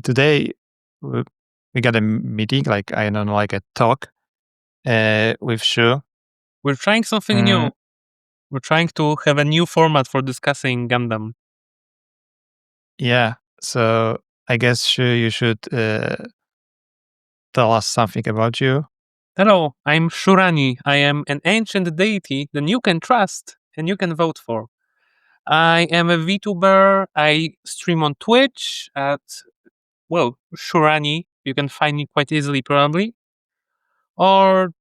today we we got a meeting, like I don't know, like a talk with Shu. We're trying something Mm, new. We're trying to have a new format for discussing Gundam. yeah, so I guess Shu, you should tell us something about you. Hello, I'm Shu Rani. I am an ancient deity that you can trust and you can vote for. I am a VTuber. I stream on Twitch at, well, Shu Rani. You can find me quite easily, probably. Or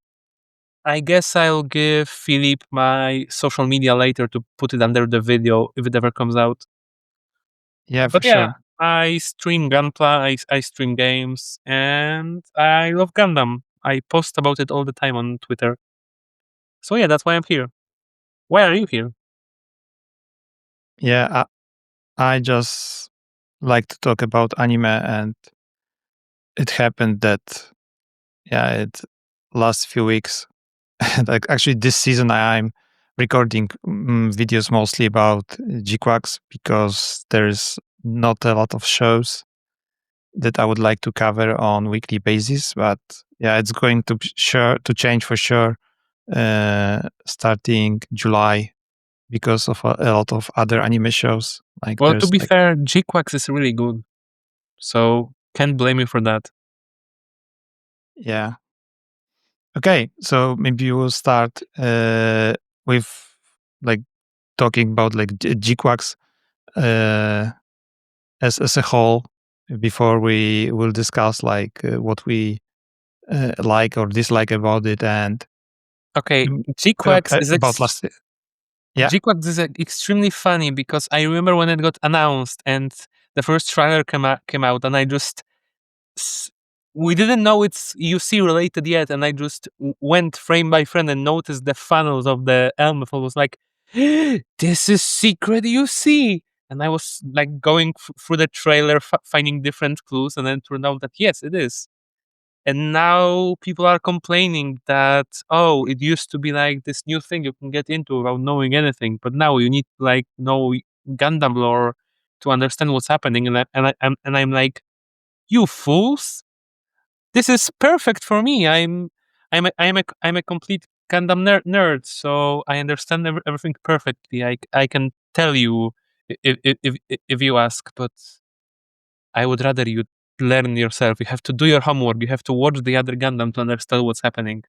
I guess I'll give Philip my social media later to put it under the video if it ever comes out. Yeah, for But yeah, sure. I stream Gunpla, I stream games, and I love Gundam. I post about it all the time on Twitter. So yeah, that's why I'm here. Why are you here? Yeah, I just like to talk about anime, and it happened that it last few weeks, like actually this season, I'm recording videos mostly about GQuuuuuX because there's not a lot of shows that I would like to cover on weekly basis. But yeah, it's going to to change for sure starting July because of a lot of other anime shows. Like Well, to there's be like fair, GQuax is really good, so can't blame you for that. yeah. Okay, so maybe we'll start with like talking about like GQuuuuuX as a whole before we will discuss like what we like or dislike about it and Okay, mm, GQuax is about last. Yeah, GQuax is extremely funny because I remember when it got announced and the first trailer came out, and I just s- we didn't know it's UC related yet, and I just went frame by frame and noticed the funnels of the Elm. I was like, "This is secret UC," and I was like going through the trailer, finding different clues, and then it turned out that yes, it is. And now people are complaining that, oh, it used to be like this new thing you can get into without knowing anything, but now you need to like know Gundam lore to understand what's happening. And I'm like, you fools! This is perfect for me. I'm a complete Gundam nerd, so I understand everything perfectly. I can tell you if you ask, but I would rather you learn yourself. You have to do your homework. You have to watch the other Gundam to understand what's happening.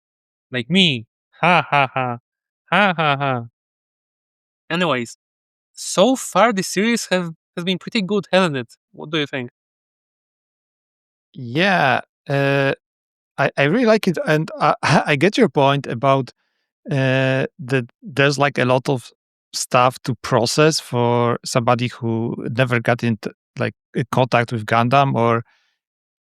Like me. Ha ha ha. Ha ha ha. Anyways, so far the series has been pretty good, hasn't it? What do you think? yeah. Uh, I really like it, and I get your point about that. There's like a lot of stuff to process for somebody who never got into like in contact with Gundam or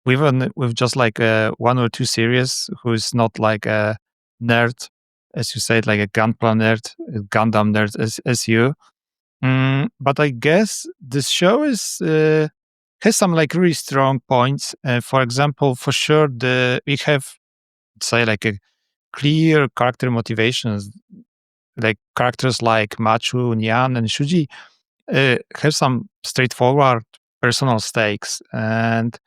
even with just like one or two series who's not like a nerd, as you said, like a Gunpla nerd, a Gundam nerd as you. But I guess this show is has some like really strong points. For example, for sure, the we have say like a clear character motivations, like characters like Machu, Nyaan, and Shuji have some straightforward personal stakes, and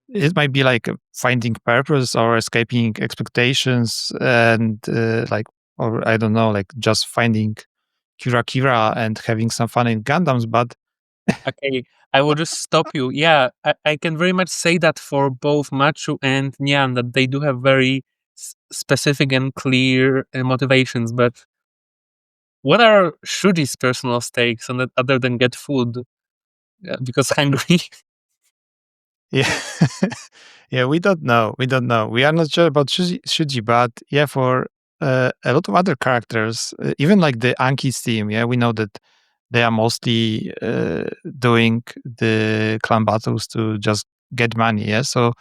it might be like finding purpose or escaping expectations, and like or I don't know, like just finding Kira and having some fun in Gundams. But Okay, I will just stop you. Yeah, I can very much say that for both Machu and Nyan, that they do have very specific and clear motivations. But what are Shuji's personal stakes, and that other than get food because hungry? yeah, yeah, we don't know. We don't know. We are not sure about Shuji, but yeah, for a lot of other characters, even like the Anki's team, yeah, we know that they are mostly doing the clan battles to just get money. Yeah, so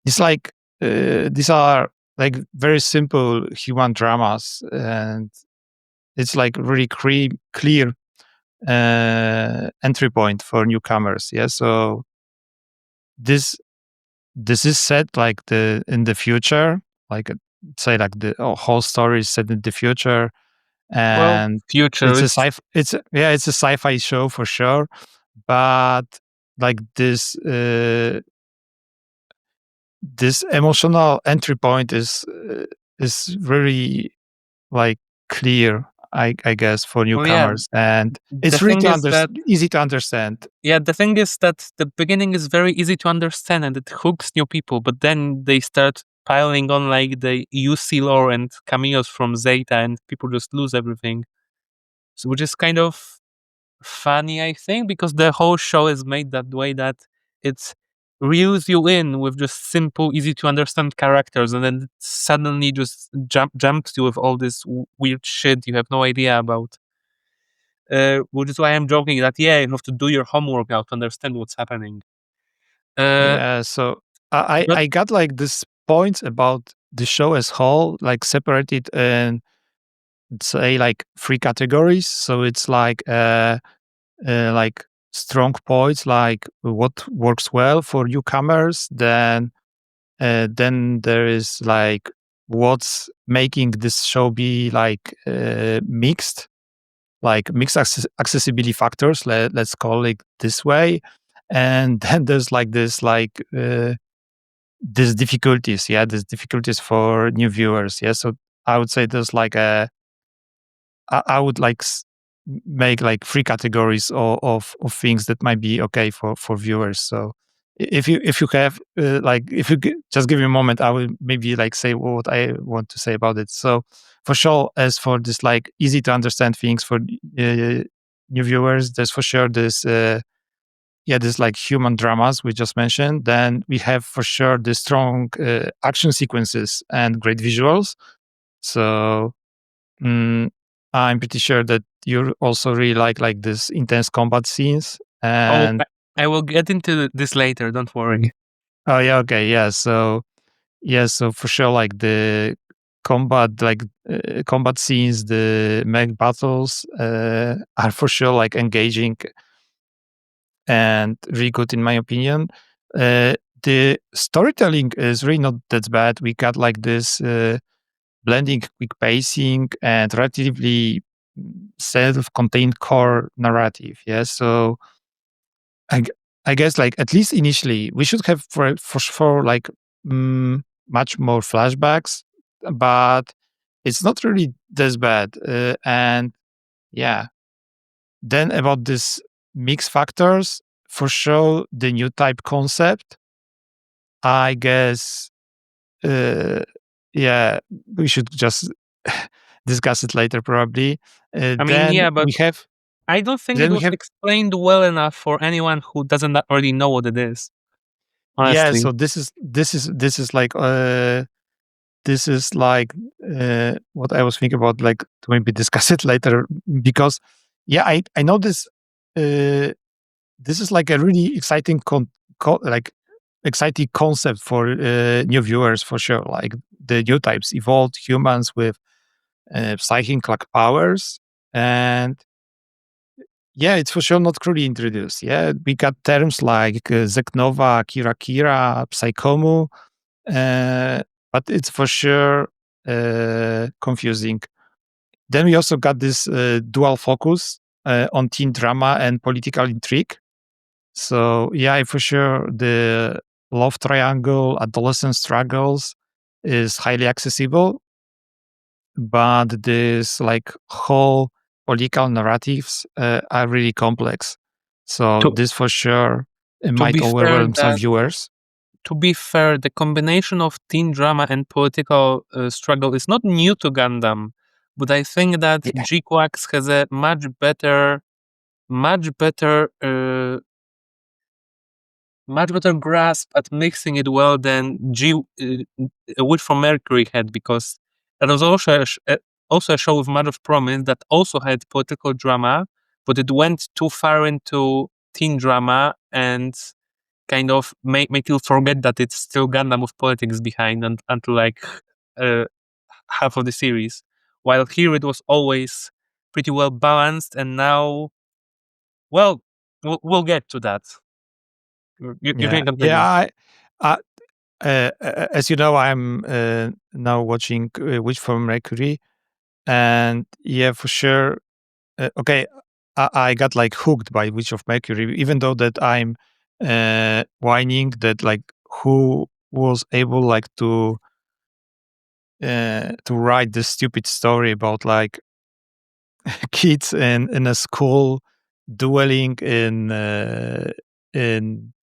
it's like these are like very simple human dramas, and it's like really clear entry point for newcomers. Yeah, so this this is set like the in the future, like say like the whole story is set in the future, Well, and future. It's it's a sci-fi show for sure, but like this emotional entry point is very like clear, I guess, for Well, yeah, newcomers, and the it's thing is that easy to understand. the thing is that the beginning is very easy to understand and it hooks new people, but then they start piling on like the UC lore and cameos from Zeta, and people just lose everything. So, which is kind of funny, I think, because the whole show is made that way that it reels you in with just simple, easy to understand characters, and then suddenly just jumps you with all this weird shit you have no idea about. Which is why I'm joking that you have to do your homework now to understand what's happening. Uh, Yeah, so I but I got like this points about the show as whole, like separated in say like three categories. So it's like strong points, like what works well for newcomers. Then there is like what's making this show be like mixed, like mixed accessibility factors. Let's call it this way. And then there's like this like these difficulties, yeah, these difficulties for new viewers, yeah. So I would say there's like I would like make like three categories of things that might be okay for viewers. So if you have like if you just give me a moment, I will maybe like say what I want to say about it. So for sure, as for this like easy to understand things for new viewers, there's for sure this yeah, this like human dramas we just mentioned. Then we have for sure the strong action sequences and great visuals. So mm, I'm pretty sure that you also really like this intense combat scenes. oh, And I will get into this later. Don't worry. oh yeah, okay, yeah. So yeah, so for sure, like the combat scenes, the mech battles are for sure like engaging and really good in my opinion. Uh, the storytelling is really not that bad. We got like this blending quick pacing and relatively self-contained core narrative. Yeah, so I, g- I guess like at least initially we should have for like much more flashbacks, but it's not really this bad. And yeah, then about this mix factors, for sure the new type concept. I guess uh, yeah, we should just discuss it later probably. I mean, Then yeah, but we have I don't think it then we was have explained well enough for anyone who doesn't already know what it is. yeah. Honestly, So this is like what I was thinking about, like to maybe discuss it later because yeah, I know this. This is like a really exciting like exciting concept for new viewers for sure. Like the new types, evolved humans with psychic like powers, and yeah, it's for sure not clearly introduced. Yeah, we got terms like Zeknova, Kira Kira, Psychomu, uh, but it's for sure confusing. Then we also got this dual focus on teen drama and political intrigue. So yeah, for sure, the love triangle, adolescent struggles is highly accessible, but this like whole political narratives are really complex. So to this for sure it to might be fair, overwhelm some viewers. the combination of teen drama and political struggle is not new to Gundam, but I think that Yeah, GQuuuuuX has a much better much better grasp at mixing it well than Witch from Mercury had, because it was also a show with much of promise that also had political drama, but it went too far into teen drama and kind of make you forget that it's still Gundam with politics behind until like uh, half of the series. While here it was always pretty well balanced, and now, well, we'll get to that. You yeah, can yeah. continue. I as you know, I'm now watching Witch from Mercury, and yeah, for sure. Okay, I got like hooked by Witch of Mercury, even though that I'm whining that like who was able like to write this stupid story about like kids in a school dueling in in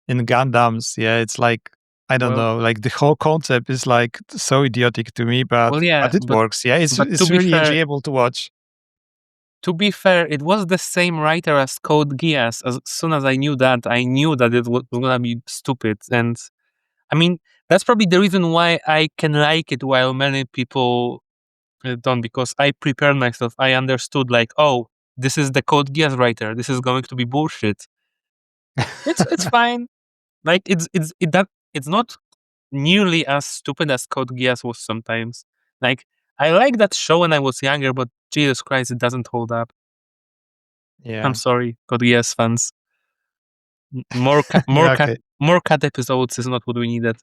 Gundams. Yeah, it's like I don't Well, know, like the whole concept is like so idiotic to me, well, yeah, but it works. Yeah, but it's really enjoyable to watch. to be fair, it was the same writer as Code Geass. As soon as I knew that it was gonna be stupid. And I mean, that's probably the reason why I can like it while many people don't, because I prepared myself. I understood like, oh, this is the Code Geass writer. This is going to be bullshit. It's fine. Like it's not nearly as stupid as Code Geass was sometimes. Like I liked that show when I was younger, but Jesus Christ, it doesn't hold up. I'm Yeah. sorry, Code Geass fans. Yeah, okay. More cat episodes is not what we needed.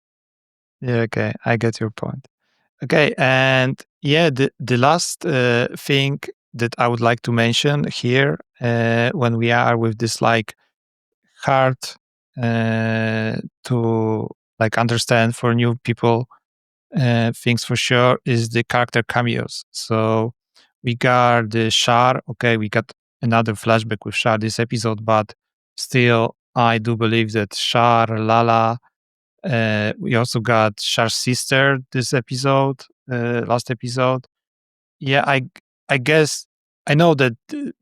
Yeah, okay. I get your point. Okay, and yeah, the last thing that I would like to mention here, when we are with this like hard to like understand for new people things for sure is the character cameos. So we got the Shar. Okay, we got another flashback with Shar this episode, but still, I do believe that Shar, Lala. We also got Shar's sister this episode, last episode. Yeah, I guess I know that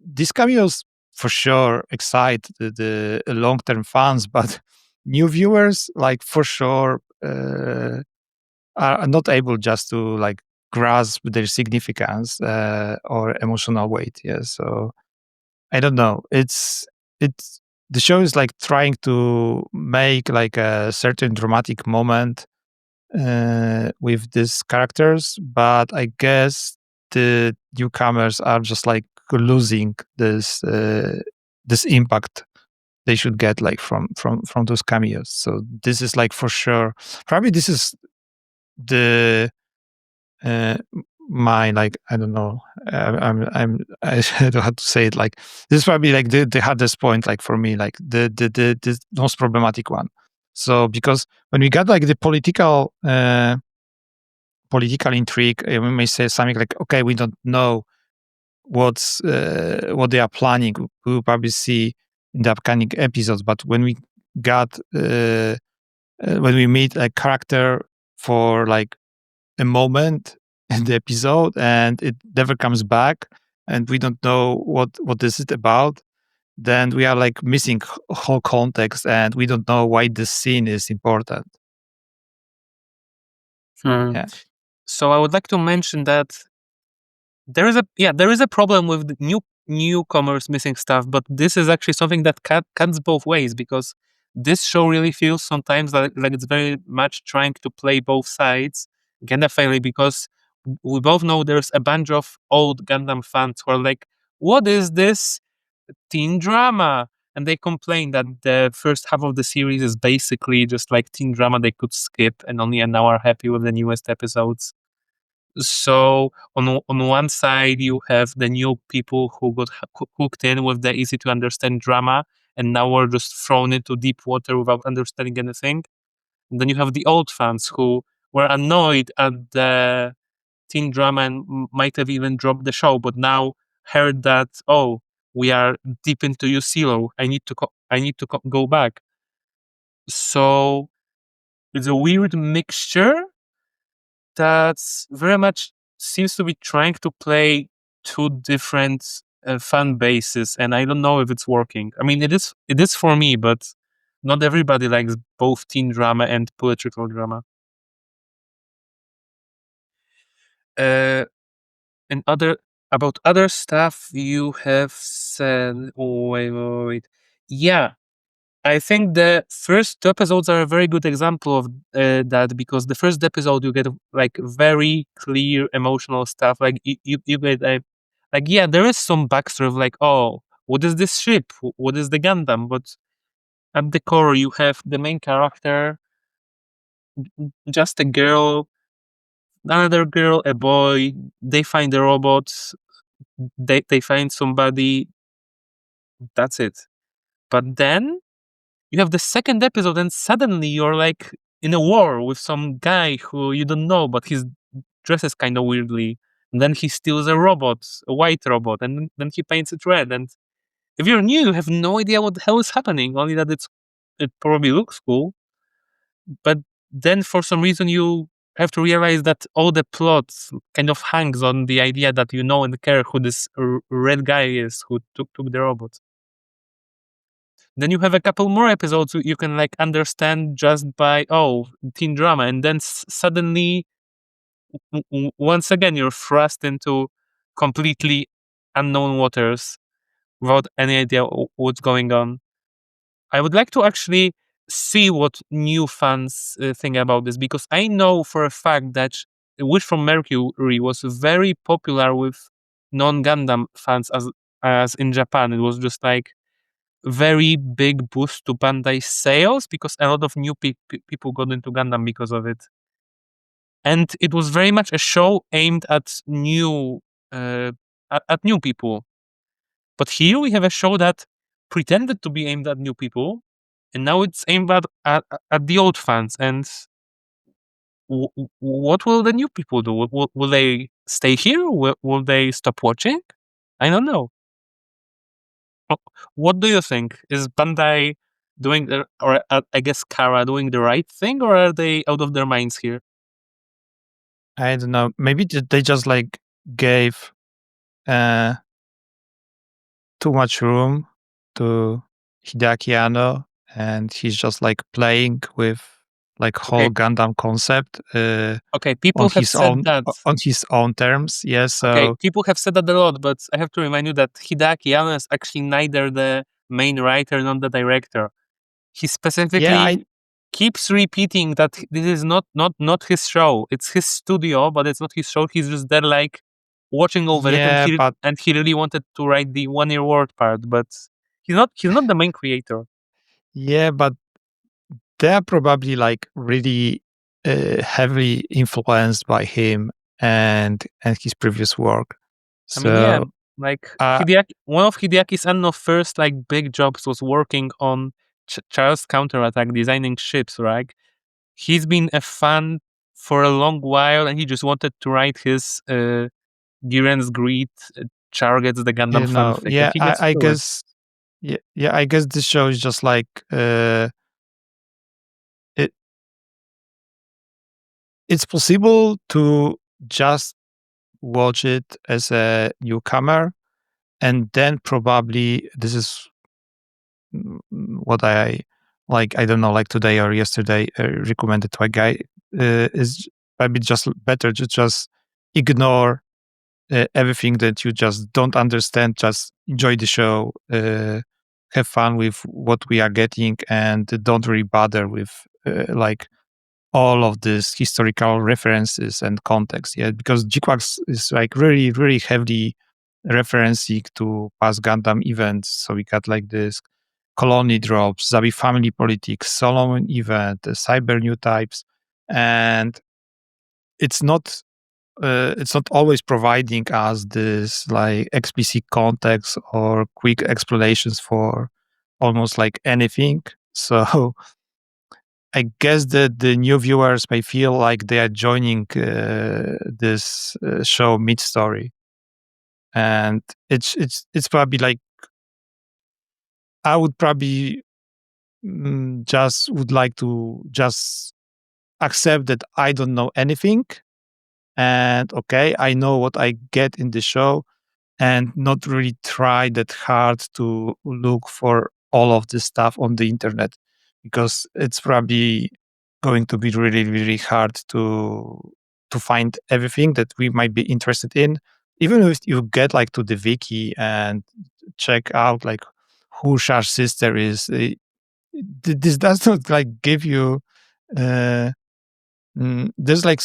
these cameos for sure excite the long term fans, but new viewers like for sure are not able just to like grasp their significance or emotional weight. Yeah, so I don't know. It's the show is like trying to make like a certain dramatic moment with these characters, but I guess the newcomers are just like losing this impact they should get like from those cameos. So this is like for sure. Probably this is the my like I don't know. I don't know how to say it. Like this is probably like the hardest point. Like for me, like the most problematic one. So because when we got like the political intrigue, we may say something like, okay, we don't know what they are planning. We will probably see in the upcoming episodes. But when we got when we meet a character for like a moment in the episode and it never comes back and we don't know what this is about, then we are like missing whole context and we don't know why this scene is important. Hmm. Yeah. So I would like to mention that there is a problem with the newcomers missing stuff, but this is actually something that cuts both ways, because this show really feels sometimes like it's very much trying to play both sides, kinda fairly, because we both know there's a bunch of old Gundam fans who are like, "What is this teen drama?" And they complain that the first half of the series is basically just like teen drama they could skip, and only an hour happy with the newest episodes. So on one side you have the new people who got hooked in with the easy to understand drama, and now we're just thrown into deep water without understanding anything. And then you have the old fans who were annoyed at the teen drama and might have even dropped the show, but now heard that, oh, we are deep into UCLO. I need to go back. So it's a weird mixture that's very much seems to be trying to play two different fan bases, and I don't know if it's working. I mean, it is for me, but not everybody likes both teen drama and political drama. Uh, and other about other stuff you have said. Oh, wait. Yeah, I think the first two episodes are a very good example of that, because the first episode you get like very clear emotional stuff. Like you get like, yeah, there is some backstory of like, oh, what is this ship? What is the Gundam? But at the core, you have the main character, just a girl, another girl, a boy. They find the robots. They find somebody. That's it. But then you have the second episode, and suddenly you're like in a war with some guy who you don't know, but he's dresses kind of weirdly. And then he steals a robot, a white robot, and then he paints it red. And if you're new, you have no idea what the hell is happening. Only that it probably looks cool, but then for some reason you have to realize that all the plot kind of hangs on the idea that you know and care who this red guy is who took the robot. Then you have a couple more episodes you can like understand just by teen drama, and then suddenly once again you're thrust into completely unknown waters without any idea what's going on. I would like to actually see what new fans think about this, because I know for a fact that Wish from Mercury was very popular with non-Gundam fans, as in Japan. It was just like very big boost to Bandai sales because a lot of new people got into Gundam because of it. And it was very much a show aimed at uh, new people. But here we have a show that pretended to be aimed at new people, and now it's aimed at the old fans. And what will the new people do? Will they stay here? Will they stop watching? I don't know. What do you think? Is Bandai doing, or I guess Kara doing the right thing, or are they out of their minds here? I don't know. Maybe they just like gave uh, too much room to Hideaki Anno, and he's just like playing with like whole Okay, Gundam concept okay. People have said that. on his own terms. Yes, Okay, so people have said that a lot, but I have to remind you that Hideaki Anno is actually neither the main writer nor the director. He yeah, I specifically keeps repeating that this is not his show. It's his studio, but it's not his show. He's just there like watching over it, yeah, but and he really wanted to write the 1 year word part, but he's not the main creator. yeah, but they're probably like really heavily influenced by him and his previous work. I mean, yeah, So like uh, One of Hideaki's Anno first like big jobs was working on Charles Counterattack, designing ships, right? He's been a fan for a long while, and he just wanted to write his Giren's Greed, Char gets the Gundam you know, fanfic, and yeah, he gets I through it. guess, yeah, I guess this show is just like it. It's possible to just watch it as a newcomer, and then probably this is what I like. I don't know, like today or yesterday, recommended to a guy is maybe just better to just ignore everything that you just don't understand. Just enjoy the show, have fun with what we are getting, and don't really bother with like all of these historical references and context. Yeah, because GQuuuuuX is like really, really heavily referencing to past Gundam events. So we got like this colony drops, Zabi family politics, Solomon event, cyber new types, and it's not it's not always providing us this like explicit context or quick explanations for almost like anything. So I guess that the new viewers may feel like they are joining this show mid story, and it's probably like I would probably just would like to just accept that I don't know anything, and okay, I know what I get in the show, and not really try that hard to look for all of this stuff on the internet, because it's probably going to be really, really hard to find everything that we might be interested in. Even if you get like to the wiki and check out like who Shah's sister is, this does not like give you uh, there's like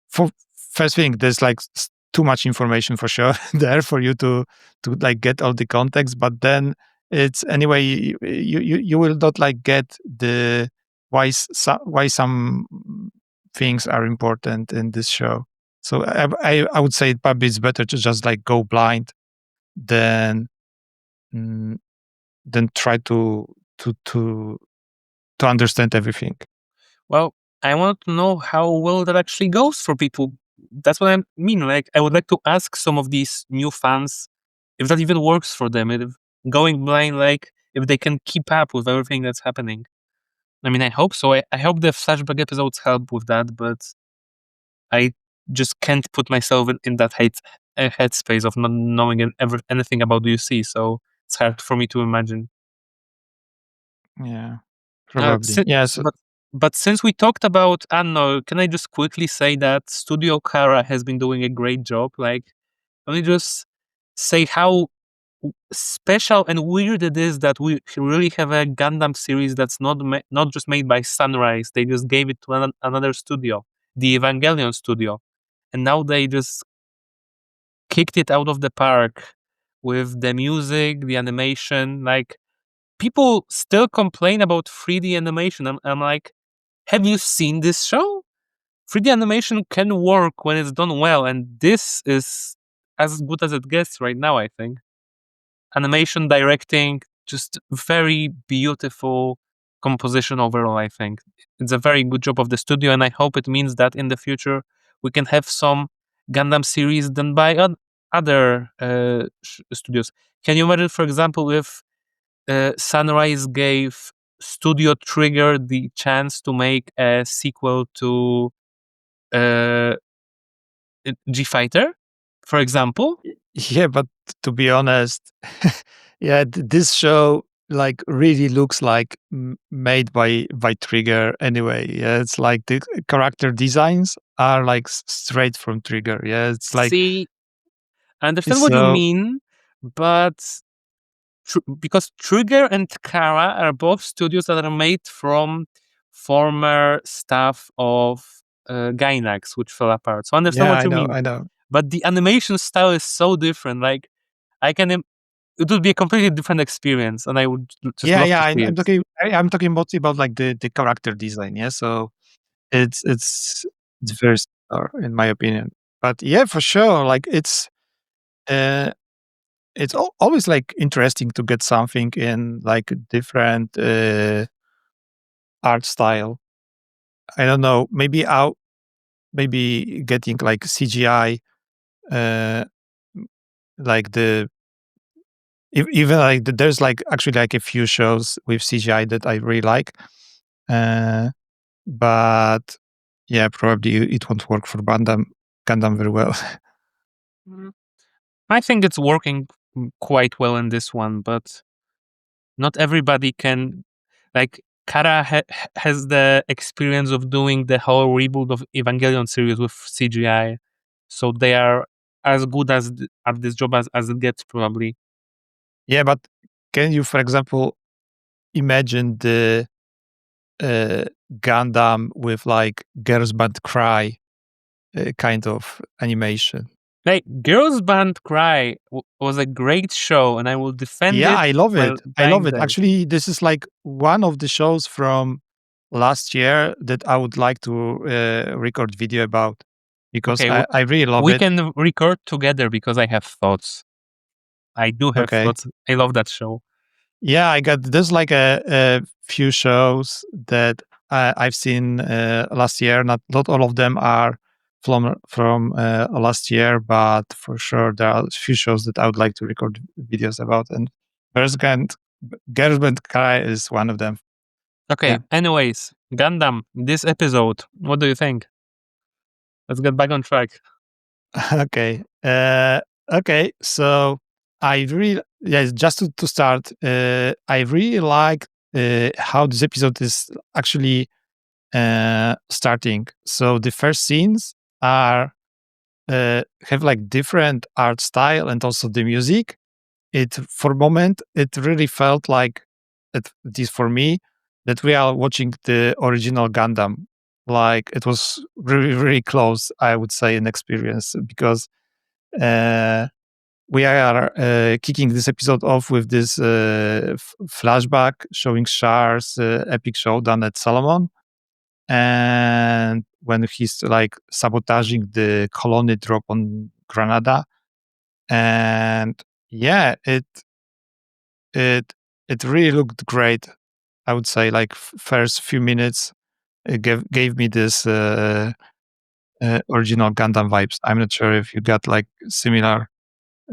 for first thing, there's like too much information for sure there for you to like get all the context. But then it's anyway, you will not like get the why some things are important in this show. So I would say probably it's better to just like go blind than mm, than try to to understand everything. Well, I want to know how well that actually goes for people. That's what I mean. Like, I would like to ask some of these new fans if that even works for them. If going blind, like, if they can keep up with everything that's happening. I mean, I hope so. I hope the flashback episodes help with that, but I just can't put myself in that headspace of not knowing anything about UC. So it's hard for me to imagine. Yeah, Uh, probably. si- Yes. but but since we talked about Anno, can I just quickly say that Studio Kara has been doing a great job? Like, let me just say how special and weird it is that we really have a Gundam series that's not just made by Sunrise. They just gave it to another studio, the Evangelion studio, and now they just kicked it out of the park with the music, the animation. Like, people still complain about 3D animation. I'm like, have you seen this show? 3D animation can work when it's done well, and this is as good as it gets right now, I think. Animation, directing, just very beautiful composition overall, I think. It's a very good job of the studio, and I hope it means that in the future we can have some Gundam series done by other studios. Can you imagine, for example, if Sunrise gave Studio Trigger the chance to make a sequel to uh, G Fighter, for example? Yeah, but to be honest, yeah, this show like really looks like made by Trigger anyway. Yeah, it's like the character designs are like straight from Trigger. Yeah, it's like See, I understand what you so. mean, but because Trigger and Kara are both studios that are made from former staff of Gainax, which fell apart. So I understand Yeah, what I you know, mean, I know. but the animation style is so different. Like, I can, it would be a completely different experience, and I would just Yeah, love yeah. to see I'm it. talking. I'm talking mostly about like the character design. Yeah, so it's very similar in my opinion. But yeah, for sure. Like uh, it's always like interesting to get something in like a different art style. I don't know. Maybe getting like CGI, uh, like even like there's like actually like a few shows with CGI that I really like. Uh, but yeah, probably it won't work for Gundam very well. Mm, I think it's working quite well in this one, but not everybody can. Like, Kara has the experience of doing the whole reboot of Evangelion series with CGI, so they are as good as at this job as it gets, probably. Yeah, but can you, for example, imagine the uh, Gundam with like Girls Band Cry kind of animation? Like, Girls Band Cry was a great show, and I will defend Yeah, it I love till it. I love dying it. day. Actually, this is like one of the shows from last year that I would like to record video about because Okay, I really love we it. can record together because I have thoughts. I do have Okay. thoughts. I love that show. Yeah, I got there's like a few shows that I've seen last year. Not all of them are from last year, but for sure there are a few shows that I would like to record videos about. And Bergant Gerbent Kai is one of them. Okay, Yeah. anyways, Gundam, this episode, what do you think? Let's get back on track. Okay. Okay. So I really, yes, just to start, I really like how this episode is actually starting. So the first scenes are have like different art style and also the music. It for a moment it really felt like it is for me that we are watching the original Gundam. Like it was really really close, I would say, an experience because uh, we are kicking this episode off with this flashback showing Char's epic showdown at Solomon, and when he's like sabotaging the colony drop on Granada, and yeah, it it really looked great. I would say like first few minutes gave me this original Gundam vibes. I'm not sure if you got like similar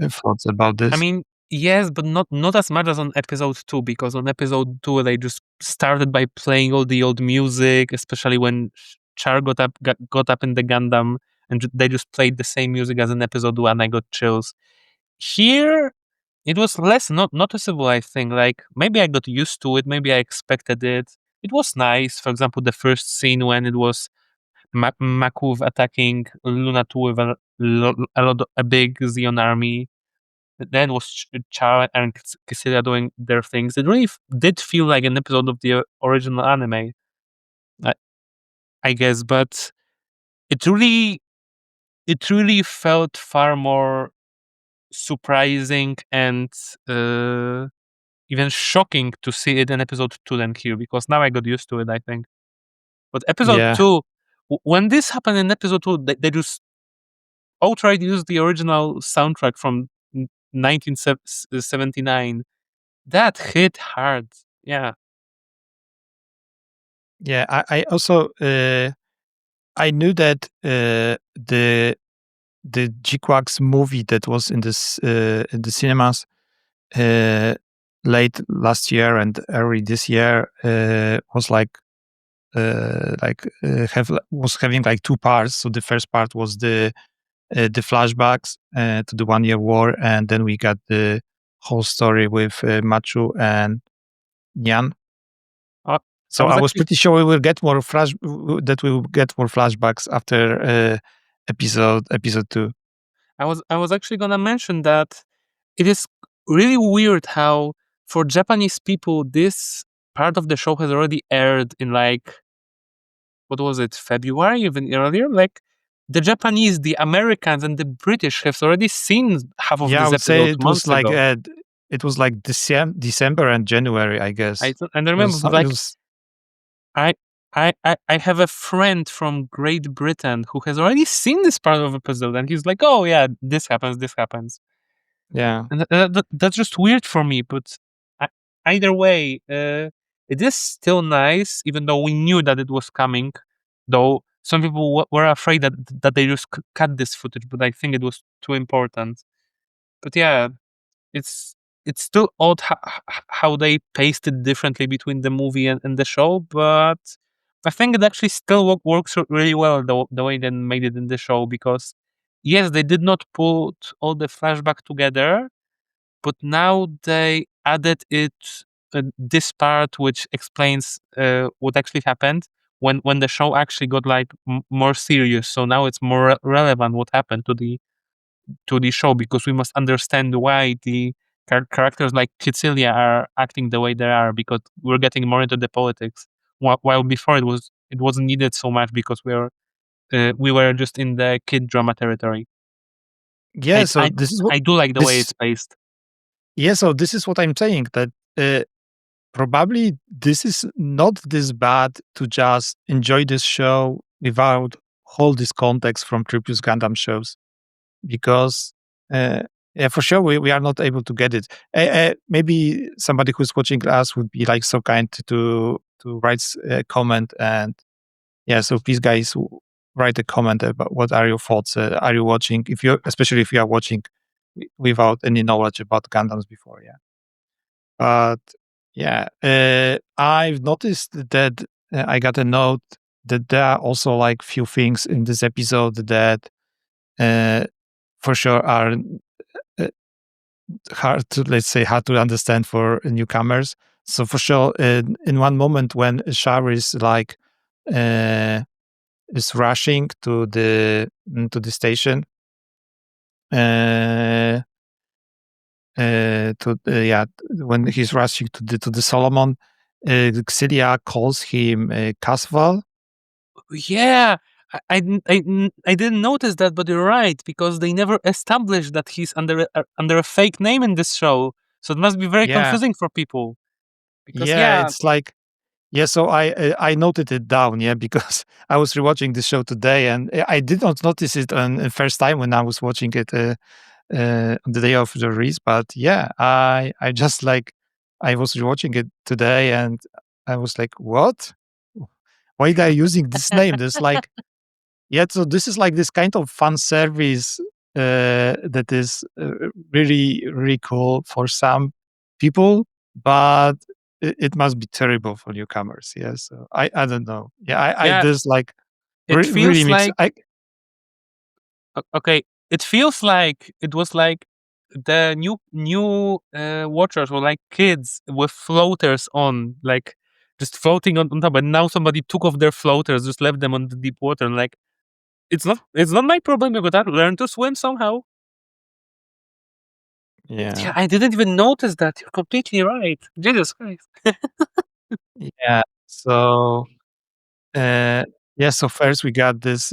thoughts about I this. mean, yes, but not as much as on episode 2, because on episode 2 they just started by playing all the old music, especially when Char got up in the Gundam, and they just played the same music as in episode 1. I got chills. Here, it was less not noticeable, I think. Like, maybe I got used to it, maybe I expected it. It was nice. For example, the first scene when it was Makuv attacking Luna 2 with a big Xeon army. Then was Char and Cassilia doing their things. It really did feel like an episode of the original anime, I, I guess, but it really it really felt far more surprising and uh, even shocking to see it in episode 2 than here, because now I got used to it, I think. But episode Yeah, 2, when this happened in episode 2, they just outright used the original soundtrack from 1979. That hit hard. Yeah. yeah. I also I knew that the GQuuuuuX movie that was in the cinemas uh, late last year and early this year was have was having like two parts. So the first part was the flashbacks to the 1 year war, and then we got the whole story with Machu and Nyaan. Uh, I So I was was actually pretty sure we will get more that we will get more flashbacks after episode two. I was actually gonna mention that it is really weird how, for Japanese people, this part of the show has already aired in, like, what was it, February, even earlier? Like, the Japanese, the Americans, and the British have already seen half of Yeah, I this would say episode months ago. it was like December and January, I I guess. th- and I remember, It like, was I I have a friend from Great Britain who has already seen this part of episode, and he's like, "Oh yeah, this happens." yeah. And that's just weird for me. But I, either way, it is still nice, even though we knew that it was coming. Though some people were afraid that they just cut this footage, but I think it was too important. But yeah, it's it's still odd how they paced it differently between the movie and the show, but I think it actually still works really well the way they made it in the show, because yes, they did not put all the flashback together, but now they added this part which explains what actually happened when the show actually got like more serious. So now it's more relevant what happened to the show, because we must understand why the characters like Cecilia are acting the way they are, because we're getting more into the politics. While before it wasn't needed so much, because we were just in the kid drama territory. Yeah, I so I I do like the way this it's paced. yeah, so this is what I'm saying, that probably this is not this bad to just enjoy this show without all this context from previous Gundam shows, because yeah, for sure we are not able to get it. Maybe somebody who's watching us would be like so kind to write a comment, and yeah, so please guys write a comment about what are your thoughts. Are you watching, if you, especially if you are watching without any knowledge about Gundams before? Yeah, but yeah, I've noticed that I got a note that there are also like few things in this episode that uh, for sure are uh, hard to, let's say, hard to understand for newcomers. So for sure, in one moment when Shar is like uh, is rushing to the station, uh, yeah, when he's rushing to the Solomon, Xillia calls him Casval. Yeah, I didn't notice that, but you're right, because they never established that he's under a fake name in this show. So it must be very Yeah, confusing for people. Because yeah, yeah, it's like yeah. So I noted it down, yeah, because I was rewatching the show today, and I did not notice it on the first time when I was watching it on the day of the release. But yeah, I just like I was rewatching it today, and I was like, "What? Why they are using this name?" There's like yeah, so this is like this kind of fan service that is really, really cool for some people, but it must be terrible for newcomers. Yeah, so I don't know. Yeah, I Yeah, there's like it really feels mixed. like okay. It feels like it was like the new watchers were like kids with floaters on, like just floating on top. And now somebody took off their floaters, just left them on the deep water, and like it's not my problem. You gotta learn to swim somehow. Yeah, Yeah, I didn't even notice that. You're completely right. Jesus Christ. yeah. So uh, yeah, so first we got this.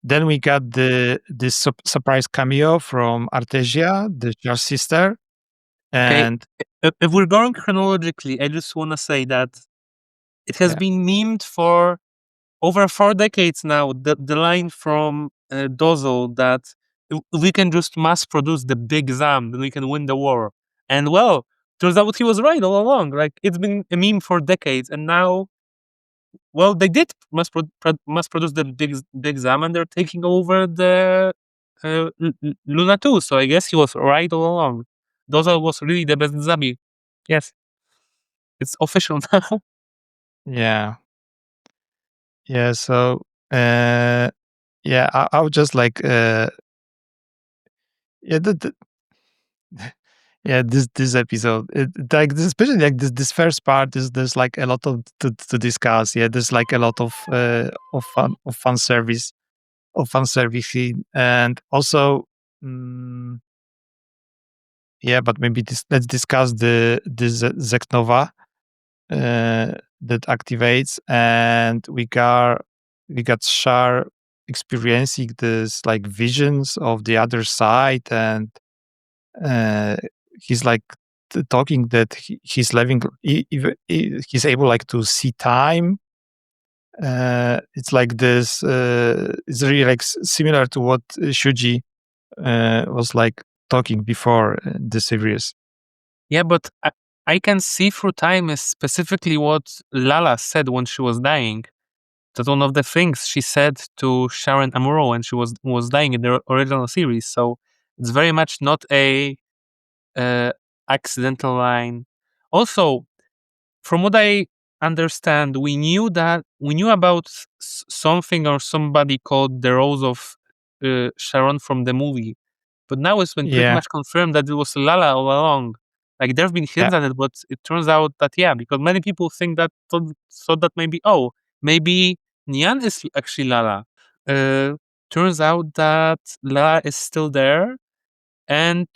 Then we got this surprise cameo from Artesia, the Josh sister, Okay, and if we're going chronologically, I just want to say that it has yeah, been memed for over 4 decades now. The line from Dozel that we can just mass produce the big Zam, then we can win the war. And well, turns out he was right all along. Like it's been a meme for decades, and now, well, they did mass produce the big Zam, and they're taking over the Luna too. So I guess he was right all along. Dozel was really the best Zabi. Yes, it's official now. yeah, yeah. So uh, yeah, I would just like yeah, yeah, this episode, like especially like this first part is there's like a lot of to discuss. Yeah, there's like a lot of fun service and also. mm Yeah, but maybe let's discuss this Zeknova that activates, and we got Shar experiencing this like visions of the other side, and uh, he's like talking that he's living. He's able like to see time. It's like this. It's really like similar to what Shuji was like talking before the series. Yeah, but I can see through time is specifically what Lala said when she was dying. That's one of the things she said to Sharon Amuro when she was dying in the original series. So it's very much not a uh, accidental line. Also, from what I understand, we knew about something or somebody called the Rose of Sharon from the movie, but now it's been pretty Yeah, much confirmed that it was Lala all along. Like there have been yeah. hints at it, but it turns out that yeah, because many people think that thought that maybe Nyaan is actually Lala. Uh, Turns out that Lala is still there, and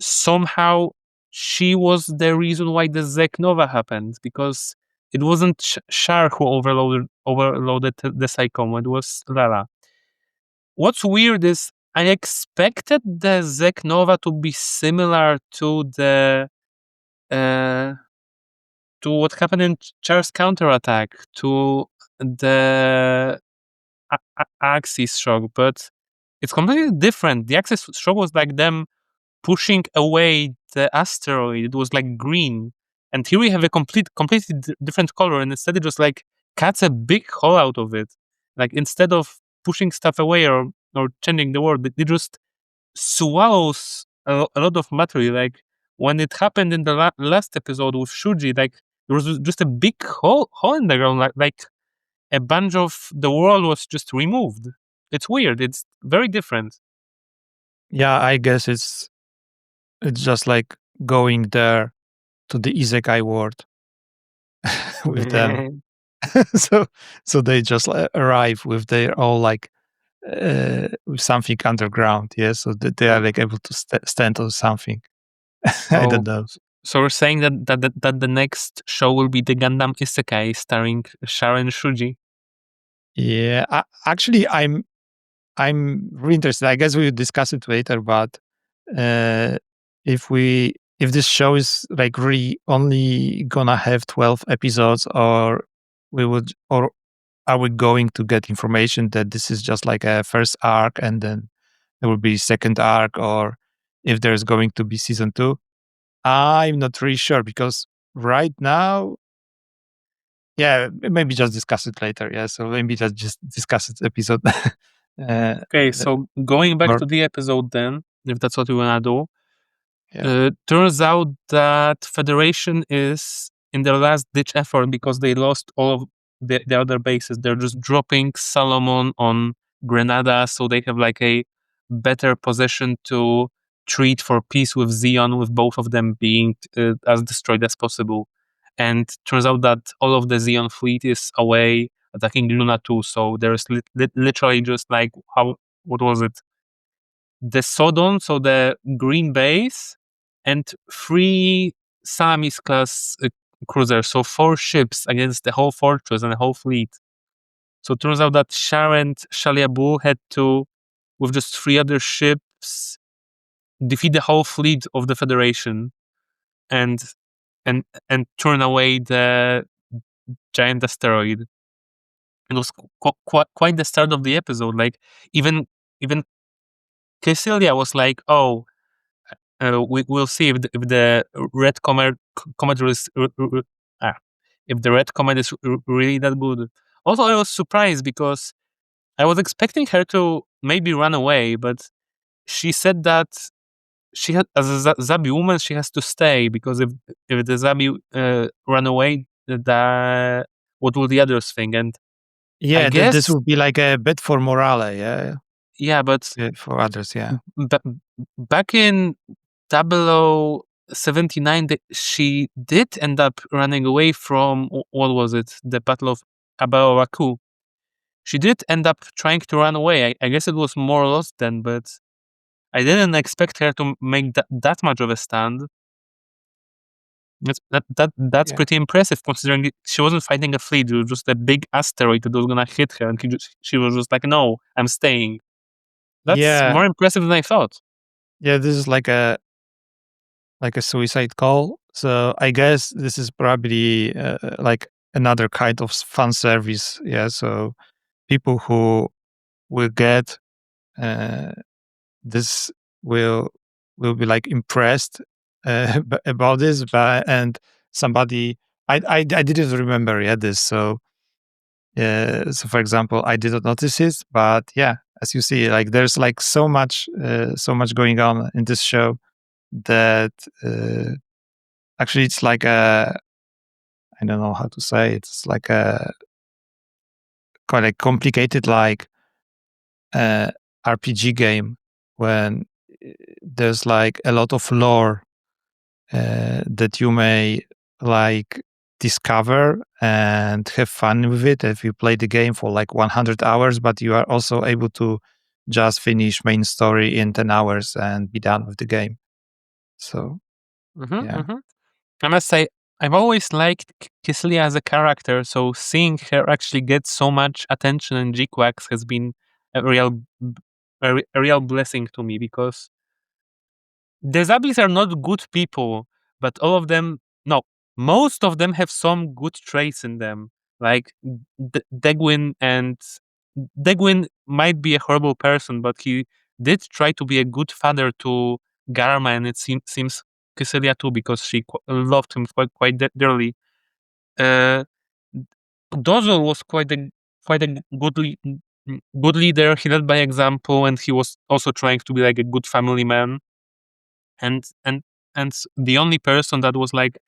somehow she was the reason why the Zek Nova happened, because it wasn't Shar who overloaded the Psychom, it was Lala. What's weird is I expected the Zek Nova to be similar uh, to what happened in Char's counterattack, to the Axis shock, but it's completely different. The Axis shock was like them pushing away the asteroid. It was like green, and here we have a completely different color, and instead it just like cuts a big hole out of it. Like instead of pushing stuff away or changing the world, it just swallows a lot of material. Like when it happened in the last episode with Shuji, like there was just a big hole in the ground, like a bunch of the world was just removed. It's weird. It's very different. Yeah, I guess it's just like going there to the isekai world with them. So so they just arrive with their all like with something underground. Yeah, so that they are Oh, like able to stand on something. I don't oh, know. so we're saying that the next show will be the Gundam Isekai starring Sharon Shuji. Yeah, actually, I'm really interested. I guess we'll discuss it later, but uh, if this show is like really only gonna have 12 episodes, or or are we going to get information that this is just like a first arc and then there will be second arc, or if there's going to be season two? I'm not really sure because right now, yeah, maybe just discuss it later. Yeah, so maybe let's just discuss it episode. uh, Okay, uh, so going back or to the episode then, if that's what we wanna do, yeah, turns out that Federation is in their last ditch effort because they lost all of the other bases. They're just dropping Salomon on Grenada, so they have like a better position to treat for peace with Zeon, with both of them being as destroyed as possible. And turns out that all of the Zeon fleet is away attacking Luna 2. So there's literally just like what was it? The Sodon, so the green base, and three Salamis class cruisers, so four ships against the whole fortress and the whole fleet. So it turns out that Shar and Shaliabu had to, with just three other ships, defeat the whole fleet of the Federation and and turn away the giant asteroid. It was quite the start of the episode. Like even Cassilia was like, "Oh, we'll see if the red comet is if the red comet is really that good." Also, I was surprised because I was expecting her to maybe run away, but she said that she had, as a Zabi woman, she has to stay because if the Zabi run away, that what will the others think? And I yeah, this guess would be like a bit for morale. Yeah, yeah, but yeah, for others. Yeah, ba- back in 0079, she did end up running away from what was it? The Battle of Abawaku. She did end up trying to run away. I guess it was more lost then, but I didn't expect her to make that much of a stand. That's yeah, pretty impressive considering she wasn't fighting a fleet. It was just a big asteroid that was gonna hit her, and she was just like, "No, I'm staying." That's yeah, more impressive than I thought. yeah. This is like a suicide call. So I guess this is probably like another kind of fan service. Yeah, so people who will get uh, this will be like impressed about this, but and somebody I didn't remember yet this. So so for example, I didn't notice it, but yeah, as you see, like there's like so much going on in this show that actually it's like a, I don't know how to say it. It's like a quite a complicated like uh, RPG game when there's like a lot of lore that you may like discover and have fun with it if you play the game for like 100 hours, but you are also able to just finish main story in 10 hours and be done with the game. So Mm-hmm, yeah, mm-hmm. I must say, I've always liked Kisleya as a character, so seeing her actually get so much attention in GQuuuuuX has been a real, a real blessing to me because the Zabis are not good people, but all of them, no, most of them have some good traits in them. Like Degwin, and Degwin might be a horrible person, but he did try to be a good father to Garma, and it seems Kyselia too, because she loved him quite dearly. Uh, Dozor was quite a good leader. He led by example, and he was also trying to be like a good family man. And and the only person that was like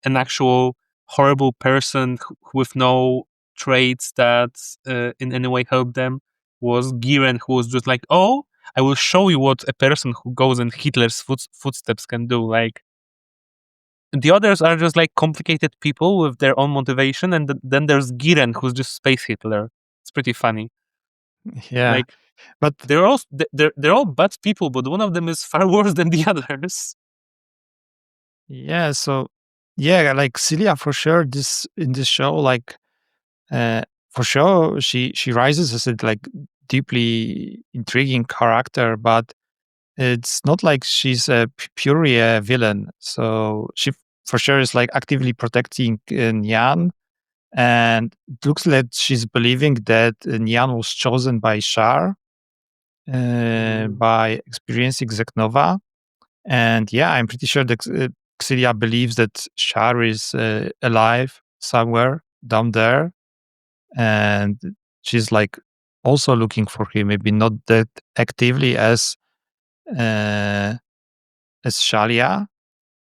an actual horrible person with no traits that in any way helped them was Giren, who was just like, "Oh, I will show you what a person who goes in Hitler's footsteps can do." Like the others are just like complicated people with their own motivation, and then there's Giren, who's just space Hitler. It's pretty funny. yeah, Like but they're all bad people, but one of them is far worse than the others. yeah. So yeah, like Celia for sure. This in this show, like uh, for sure, she rises as a like deeply intriguing character, but it's not like she's a purely a villain. So she for sure is like actively protecting Nyaan, and it looks like she's believing that Nyaan was chosen by Shar Mhm. by experiencing Zeknova. And yeah, I'm pretty sure that Xillia believes that Shar is alive somewhere down there, and she's like also looking for him. Maybe not that actively uh, as Shalia,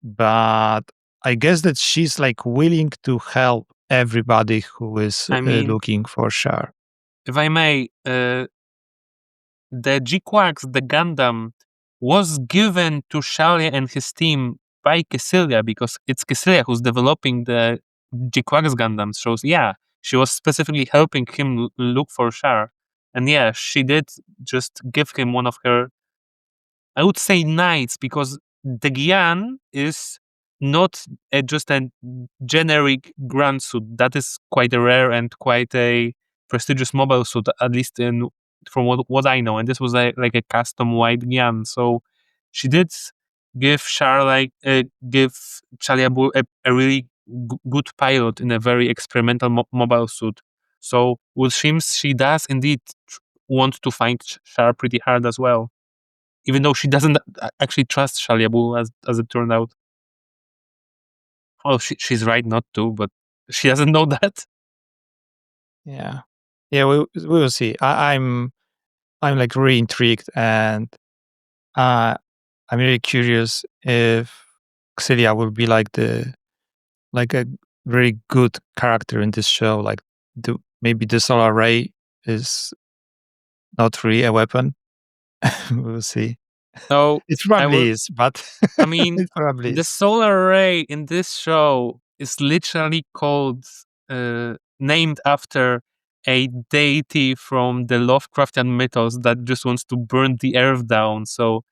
but I guess that she's like willing to help everybody who is I mean, looking for Shar. if I may, the GQuuuuuX, the Gundam, was given to Shalia and his team by Kycilia because it's Kycilia who's developing the GQuuuuuX Gundam. So yeah, she was specifically helping him look for Shar. And yeah, she did just give him one of her, I would say, knights, because the Gyan is not just a generic grand suit. That is quite a rare and quite a prestigious mobile suit, at least in from what I know. And this was like a custom white Gyan. So she did give give Chaliabu a really good pilot in a very experimental mobile suit. So with Shims, she does indeed want to find Shar pretty hard as well, even though she doesn't actually trust Shaliabu, as it turned out. Well, she's right not to, but she doesn't know that. Yeah, yeah, we will see. I'm like really intrigued, and uh, I'm really curious if Xillia will be like a very good character in this show. Like, maybe the solar ray is not really a weapon. We'll see. So It I probably will. is, but I mean, it probably the is. solar ray in this show is literally called, named after a deity from the Lovecraftian mythos that just wants to burn the earth down. So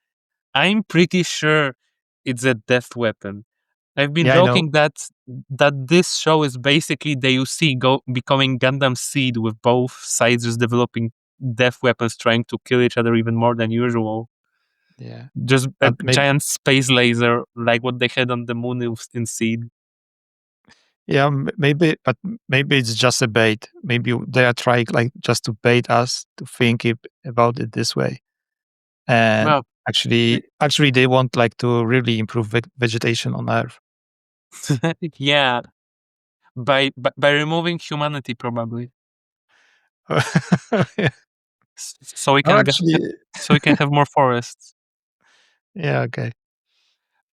I'm pretty sure it's a death weapon. I've been Yeah, I know. joking that this show is basically the UC becoming Gundam Seed, with both sides just developing death weapons, trying to kill each other even more than usual. Yeah, Just a but giant space laser like what they had on the moon in Seed. yeah, maybe, but maybe it's just a bait. Maybe they are trying like just to bait us to think about it this way. And Well, actually, they want like to really improve vegetation on Earth. yeah, by removing humanity probably, Yeah. so we No, can actually, so we can have more forests. yeah. Okay.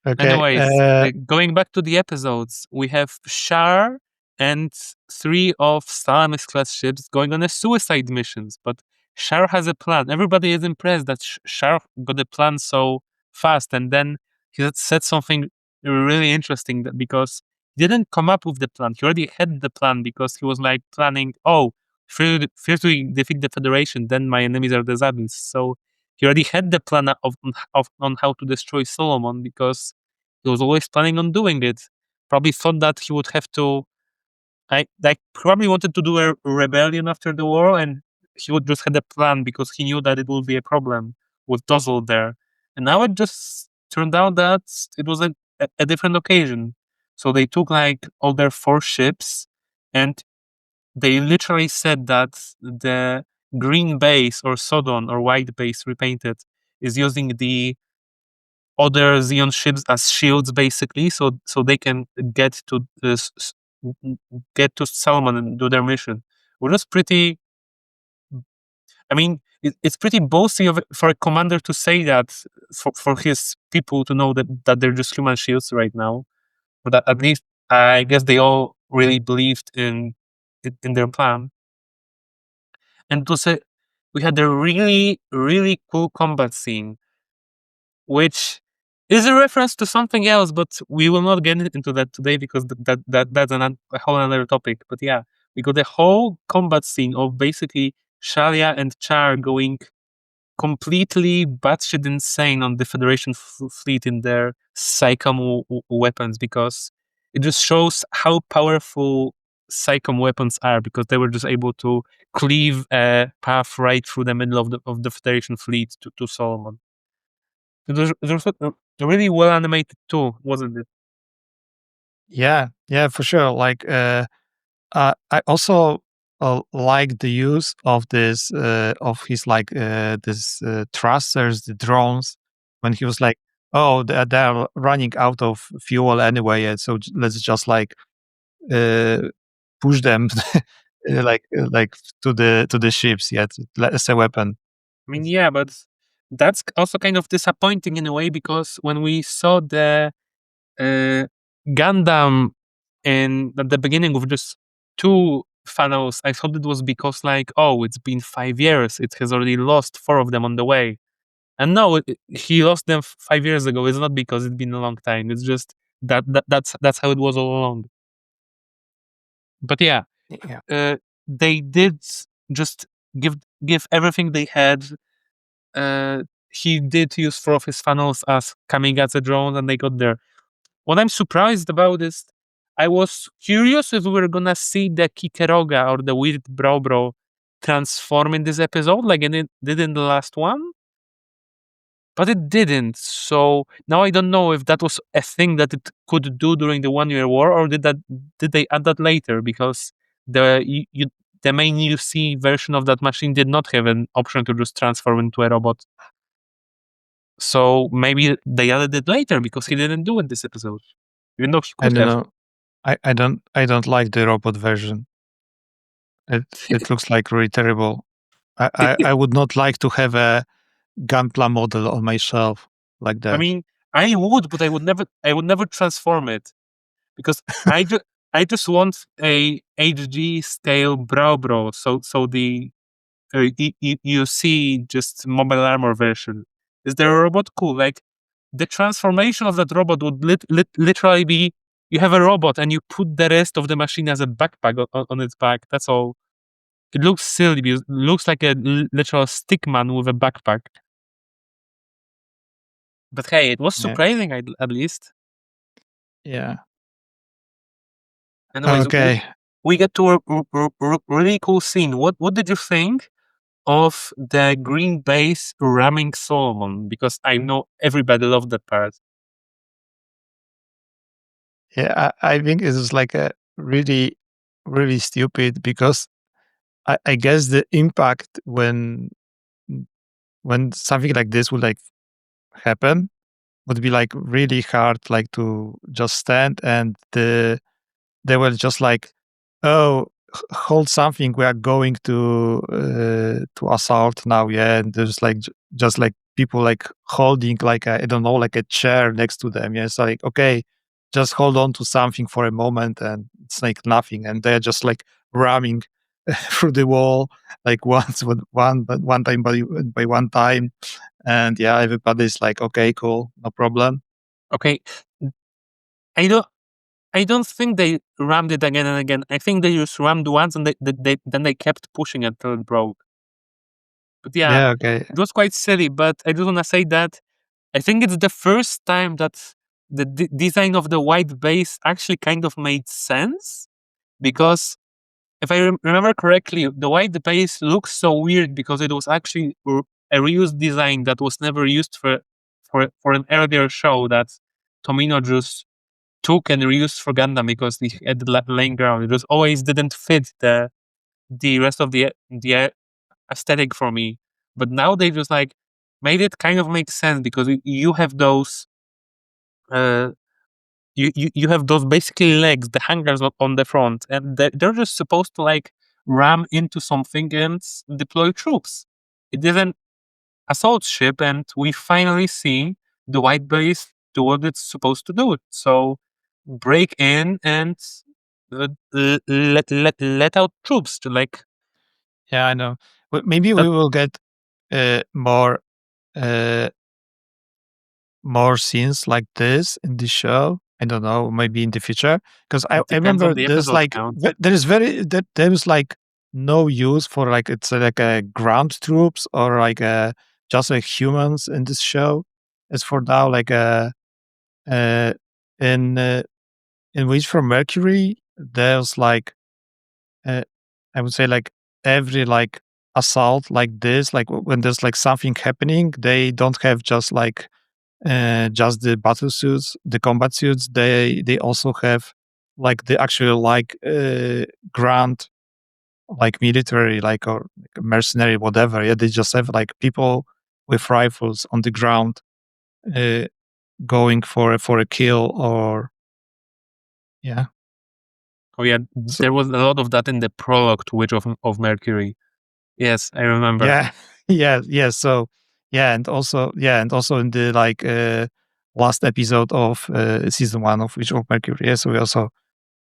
Okay. Anyways, going back to the episodes, we have Shar and three of Salamis class ships going on a suicide missions. But Shar has a plan. Everybody is impressed that Shar got a plan so fast. And then he had said something really interesting, because he didn't come up with the plan. He already had the plan, because he was like planning, oh, first we defeat the Federation, then my enemies are the Zabins. So he already had the plan on how to destroy Solomon, because he was always planning on doing it. Probably thought that he would have to. I like probably wanted to do a rebellion after the war, and he would just had a plan because he knew that it would be a problem with Dozzle there. And now it just turned out that it was a different occasion. So they took like all their four ships, and they literally said that the green base or Sodon or white base repainted is using the other Xeon ships as shields, basically, so they can get to get to Salmon and do their mission. Which is pretty. I mean, it's pretty bossy for a commander to say that, for his people to know that they're just human shields right now. But at least I guess they all really believed in their plan. And to say, we had a really really cool combat scene, which is a reference to something else, but we will not get into that today because that's a whole other topic. But yeah, we got a whole combat scene of basically Shalia and Char going completely batshit insane on the Federation fleet in their Psychom weapons, because it just shows how powerful Psychom weapons are, because they were just able to cleave a path right through the middle of the Federation fleet to Solomon. It was a really well animated too, wasn't it? Yeah. Yeah. For sure. Like, I also like the use of this of his like this thrusters, the drones, when he was like oh, they're running out of fuel anyway, and so let's just like uh, push them like to the ships. Yeah, as a weapon. I mean, yeah, but that's also kind of disappointing in a way because when we saw the uh, Gundam in at the beginning with just two funnels, I thought it was because like, oh, it's been 5 years, it has already lost four of them on the way. And no, he lost them 5 years ago. It's not because it's been a long time. It's just that's how it was all along. But yeah, Yeah, uh, they did just give give everything they had. Uh, he did use four of his funnels as coming as a drone, and they got there. What I'm surprised about is I was curious if we were gonna see the Kikeroga or the weird Bro transform in this episode, like it did in the last one. But it didn't. So now I don't know if that was a thing that it could do during the 1 Year War, or did they add that later? Because the main UC version of that machine did not have an option to just transform into a robot. So maybe they added it later because he didn't do it this episode, even though he I could don't have. know. I don't like the robot version. It looks like really terrible. I would not like to have a Gunpla model on my shelf like I that. mean, I would, but I would never transform it because I just want a HG scale bro. So the you see just mobile armor version. Is there a robot? Cool. Like the transformation of that robot would literally be you have a robot and you put the rest of the machine as a backpack on its back. That's all. It looks silly because it looks like a literal stick man with a backpack. But hey, it was Yeah, surprising at least. yeah. Anyways, Okay. we get to a really cool scene. What did you think of the green base ramming Solomon? Because I know everybody loved that part. Yeah, I think it is like a really, really stupid because I guess the impact when something like this would like happen would be like really hard like to just stand and they were just like, "Oh, hold something. We are going to assault now." Yeah, and there's like just like people like holding like I don't know, like a chair next to them. Yeah, it's like okay, just hold on to something for a moment, and it's like nothing, and they're just like ramming through the wall like once with one time by one time, and yeah, everybody's like, okay, cool, no problem. Okay, I don't. I don't think they rammed it again and again. I think they just rammed once and then they kept pushing it till it broke. But yeah, Yeah, okay. it was quite silly. But I just wanna say that I think it's the first time that the design of the white base actually kind of made sense because if I remember correctly, the white base looks so weird because it was actually a reused design that was never used for an earlier show that Tomino just took and reused for Gundam because he had the laying ground. It just always didn't fit the rest of the aesthetic for me. But now they just like made it kind of make sense because you have those uh you have those basically legs, the hangers on the front, and they're just supposed to like ram into something and deploy troops. It is an assault ship, and we finally see the white base do what it's supposed to do. So break in and let out troops to like. Yeah, I know. But maybe That we will get more uh, more scenes like this in the show. I don't know, maybe in the future, because it I depends on remember the there's episode like count. there is like no use for like it's like a ground troops or like just like humans in this show. As for now, like uh, in Reach for Mercury, there's like uh, I would say like every like assault like this, like when there's like something happening, they don't have just the battle suits, the combat suits. They also have like the actual like ground like military like or like mercenary whatever. Yeah, they just have like people with rifles on the ground. Uh, going for a kill or yeah. Oh yeah, So there was a lot of that in the prologue to Witch of Mercury. Yes, I remember. yeah, yeah. So and also in the like last episode of season one of Witch of Mercury. Yeah, so we also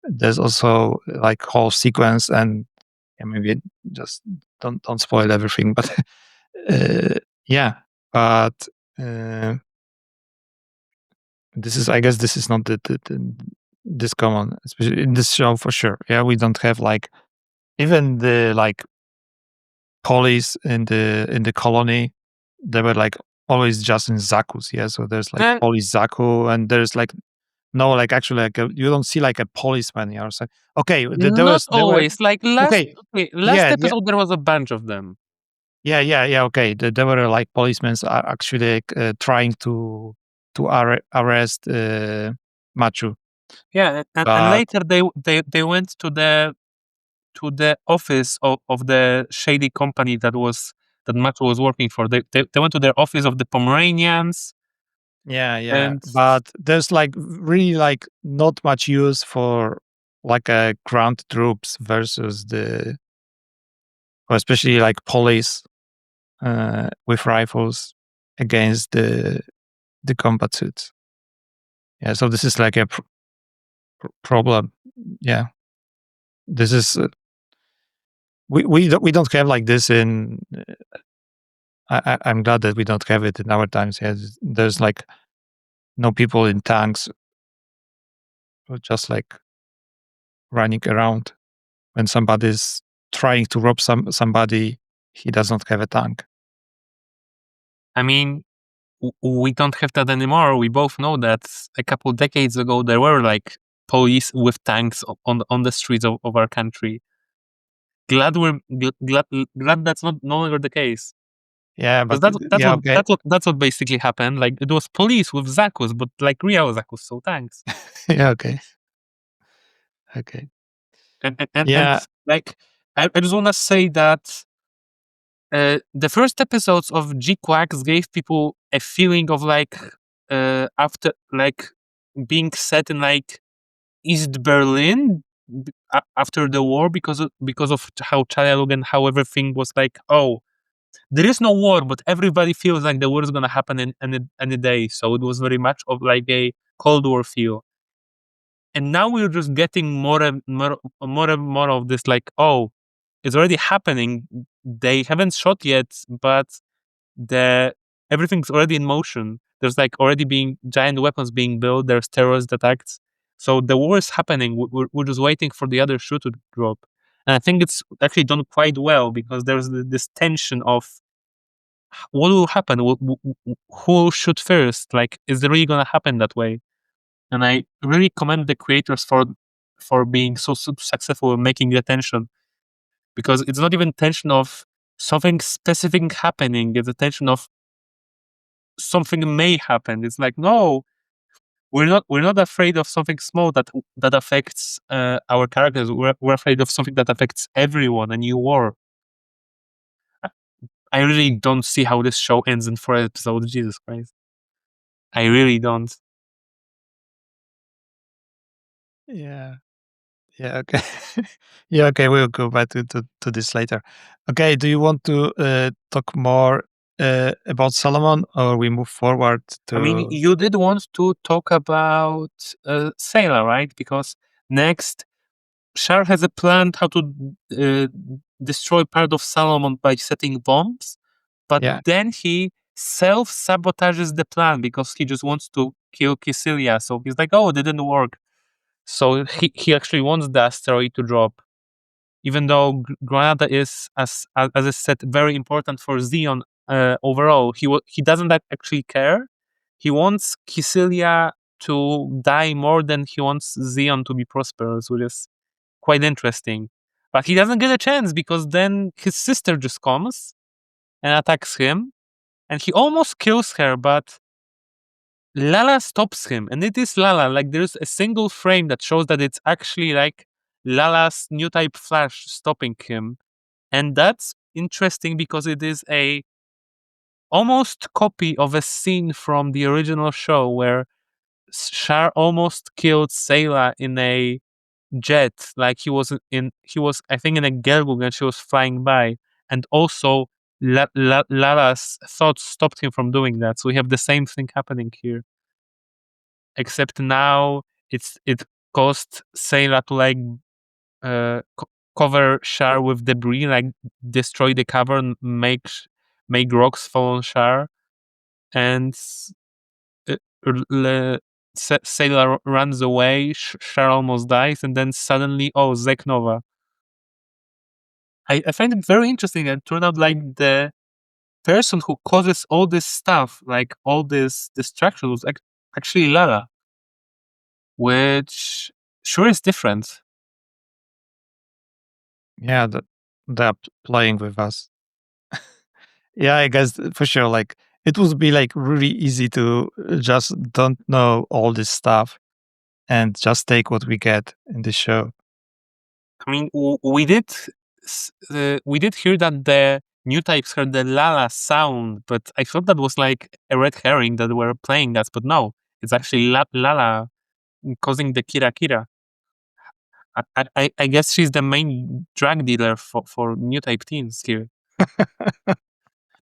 there's also like whole sequence and yeah, maybe just don't spoil everything, but uh, yeah, but uh, this is I guess this is not this common, especially in this show for sure. Yeah, we don't have like even the like police in the colony. They were like always just in Zakus. Yeah, so there's like Eh, police Zaku, and there's like no like actually like you don't see like a policeman here. So okay, not there were always. Like okay. last Yeah, episode there was a bunch of them. yeah. Okay, there were like policemen are actually like, trying to arrest Machu, Yeah, and but later they went to the office of the shady company that Macho was working for. They went to their office of the Pomeranians yeah, and but there's like really like not much use for like a ground troops versus the or especially like police with rifles against the combat suits. Yeah, so this is like a problem. Yeah, this is we don't have like this in. I'm glad that we don't have it in our times. Yeah, there's like no people in tanks, or just like running around. When somebody's trying to rob somebody, he does not have a tank. I mean we don't have that anymore. We both know that a couple decades ago there were like police with tanks on the streets of our country. Glad that's not no longer the case. Yeah, Because but yeah, okay, that's what basically happened. Like it was police with Zakus, but like real Zakus, so tanks. yeah, okay, okay, And yeah, like I just wanna say that the first episodes of GQuuuuuuX gave people a feeling of like after like being set in like East Berlin after the war because of how Childhood and how everything was like, oh, there is no war, but everybody feels like the war is gonna happen in any day. So it was very much of like a Cold War feel. And now we're just getting more of this like, oh, it's already happening. They haven't shot yet, but the everything's already in motion. There's like already being giant weapons being built. There's terrorist attacks. So the war is happening. We're just waiting for the other shoe to drop. And I think it's actually done quite well because there's this tension of what will happen? Who will shoot first? Like, is it really gonna happen that way? And I really commend the creators for being so successful in making the tension because it's not even tension of something specific happening. It's a tension of something may happen. It's like no, we're not afraid of something small that affects our characters. We're afraid of something that affects everyone. A new war. I I really don't see how this show ends in 4 episodes. Jesus Christ, I really don't. yeah. Yeah, okay. Yeah, okay, we'll go back to this later. Okay, do you want to talk more about Solomon or we move forward I mean, to you did want to talk about Sailor, right? Because next, Shar has a plan how to uh, destroy part of Solomon by setting bombs, but yeah. then he self sabotages the plan because he just wants to kill Kycilia. So he's like, oh, it didn't work. So he actually wants the asteroid to drop, even though Granada is, as I said, very important for Xeon overall. He doesn't actually care. He wants Kycilia to die more than he wants Xeon to be prosperous, which is quite interesting. But he doesn't get a chance because then his sister just comes and attacks him, and he almost kills her, but Lala stops him, and it is Lala. Like there's a single frame that shows that it's actually like Lala's new type Flash stopping him, and that's interesting because it is a almost copy of a scene from the original show where Char almost killed Sayla in a jet, like he was I think in a Gelgug and she was flying by, and also Lala's thoughts stopped him from doing that. So we have the same thing happening here, except now it caused Sayla to like cover Char with debris, like destroy the cover and make rocks fall on Char, and uh, Sayla runs away. Char almost dies, and then suddenly, oh, Zeknova. I find it very interesting, and turned out like the person who causes all this stuff, like all this destruction, was actually Lala, which sure is different. Yeah, they're playing with us. Yeah, I guess for sure. Like it would be like really easy to just don't know all this stuff and just take what we get in the show. I mean, we did hear that the new types heard the Lala sound, but I thought that was like a red herring that were playing us. But no, it's actually Lala causing the Kira Kira. I guess she's the main drug dealer for new type teens here.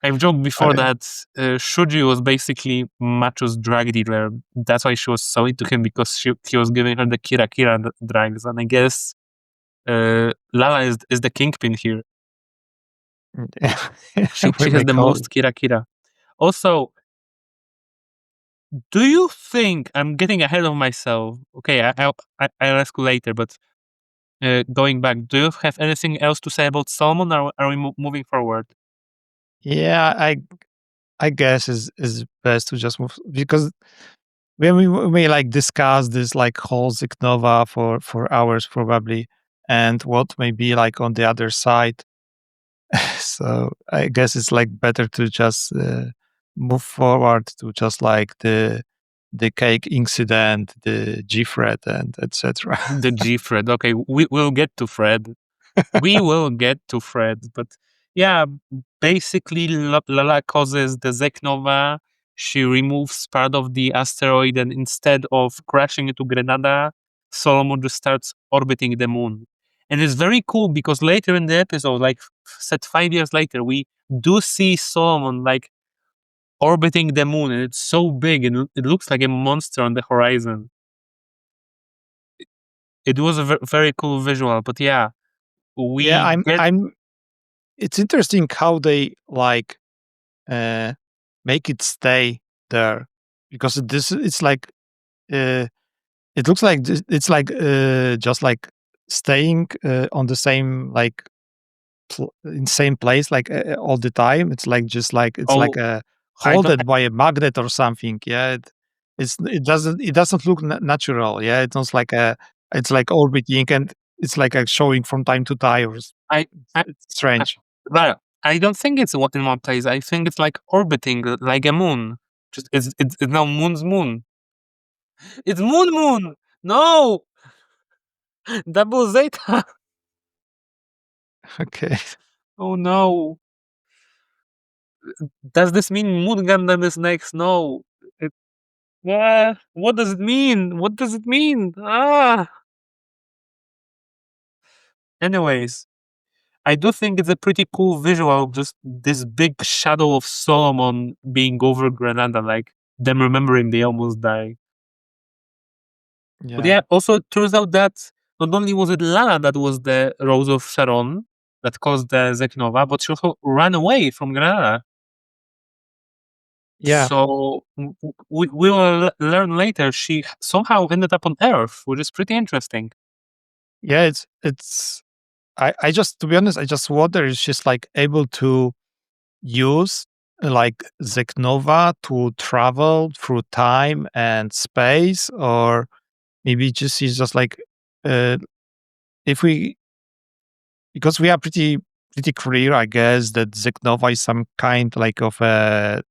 I've joked before I, that Shuji was basically Macho's drug dealer. That's why she was so into him, because he was giving her the Kira Kira drugs. And I guess Lala is the kingpin here. She we has may the call most it. Kira Kira. Also, do you think I'm getting ahead of myself? Okay, I'll ask you later, but going back, do you have anything else to say about Solomon, or are we moving forward? Yeah, I guess is best to just move because when we like discuss this like whole Zignova for hours probably, and what may be like on the other side. So I guess it's like better to just move forward to just like the cake incident, the G Fred, and etc. The G Fred. Okay, we will get to Fred. We will get to Fred, but yeah, basically Lala causes the Zeknova. She removes part of the asteroid, and instead of crashing into Grenada, Solomon just starts orbiting the moon. And it's very cool because later in the episode, like set 5 years later, we do see Solomon like orbiting the moon, and it's so big and it looks like a monster on the horizon. It was a very cool visual, but yeah, Yeah, we get I'm. It's interesting how they like uh, make it stay there because this it's like uh, it looks like it's like just like staying on the same like in same place like all the time. It's like just like it's like oh a I don't holded by a magnet or something. Yeah, it doesn't look natural. Yeah, it's not like a it's like orbiting and it's like a showing from time to time. I I It's I strange. well, I don't think it's in one place. I think it's like orbiting like a moon. Just it's now moon's moon. It's moon. No, double zeta. Okay. Oh no. Does this mean Moon Gundam is next? No. It, what does it mean? What does it mean? Ah. Anyways, I do think it's a pretty cool visual. Just this big shadow of Solomon being over Granada, like them remembering they almost died. But Yeah. yeah, also it turns out that not only was it Lana that was the Rose of Sharon that caused the Zeknova, but she also ran away from Granada. Yeah. So we will learn later she somehow ended up on Earth, which is pretty interesting. Yeah. It's I just to be honest, I just wonder if she's like able to use like Zeknova to travel through time and space, or maybe just she's just like uh, if we because we are pretty clear, I guess, that Zeknova is some kind like of a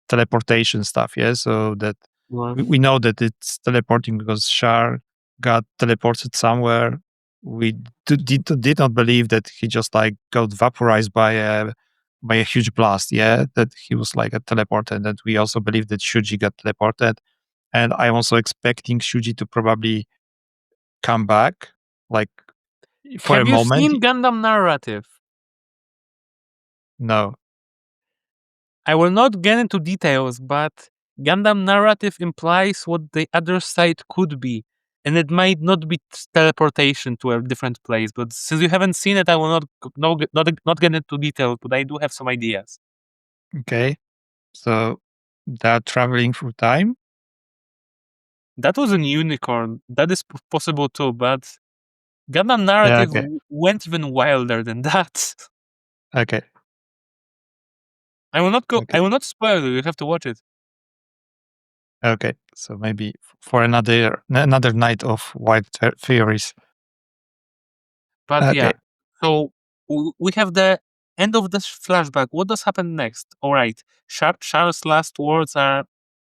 teleportation stuff. Yeah, so that Well, we know that it's teleporting because Shar got teleported somewhere. We did not believe that he just like got vaporized by by a huge blast. Yeah, that he was like a teleported, and we also believe that Shuji got teleported. And I'm also expecting Shuji to probably come back, like for a Have you moment. seen Gundam Narrative? No, I will not get into details, but Gundam Narrative implies what the other side could be. And it might not be teleportation to a different place, but since you haven't seen it, I will not get into details, but I do have some ideas. okay. So that traveling through time. That was a unicorn. That is possible too, but Gundam Yeah. Narrative Okay. went even wilder than that. Okay. I will not go. I Okay. will not spoil you. You have to watch it. Okay. So maybe for another night of wild theories. But yeah, Okay. so we have the end of this flashback. What does happen next? All right, Charles' last words are,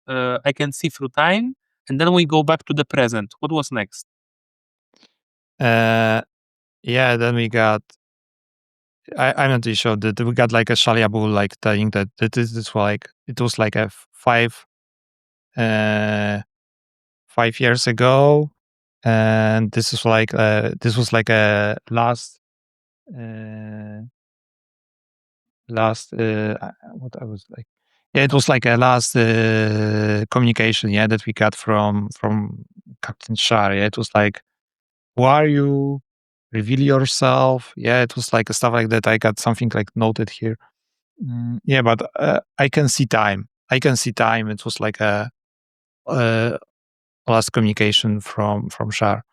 "I can see through time," and then we go back to the present. What was next? Uh, yeah. Then we got. I'm not really sure that we got like a Shaliabu like telling that this is like it was like a 5 years ago, and this was like a uh, what I was like. Yeah, it was like a last communication. Yeah, that we got from Captain Shar. Yeah, it was like, "Who are you? Reveal yourself." Yeah, it was like stuff like that. I got something like noted here. Yeah, but I can see time. I can see time. It was like a uh, last communication from Shar,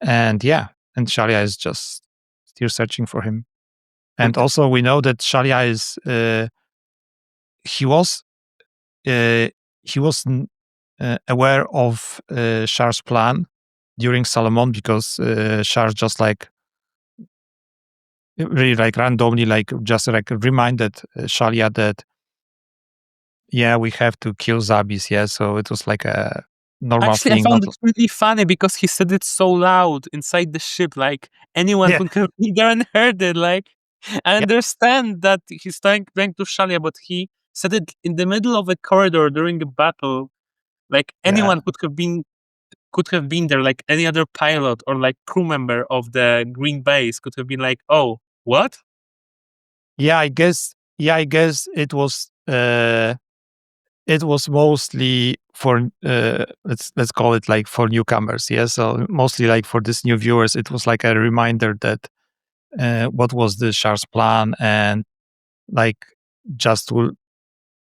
and yeah, and Shalia is just still searching for him. And Wait, also, we know that Shalia is he was uh, he was aware of Shar's plan during Solomon because Shar just like really like randomly like just like reminded Shalia that yeah, we have to kill Zabis. Yeah, so it was like a normal actually, I thing. found Not it really funny because he said it so loud inside the ship, like anyone yeah, could have been there and heard it. Like, I yeah, understand that he's trying to Shalia, but he said it in the middle of a corridor during a battle. Like yeah, anyone could have been there, like any other pilot or like crew member of the Green Base could have been like, "Oh, what?" yeah. I guess yeah, I guess it was mostly for let's call it like for newcomers. Yeah, so mostly like for these new viewers, it was like a reminder that what was the Shar's plan and like just to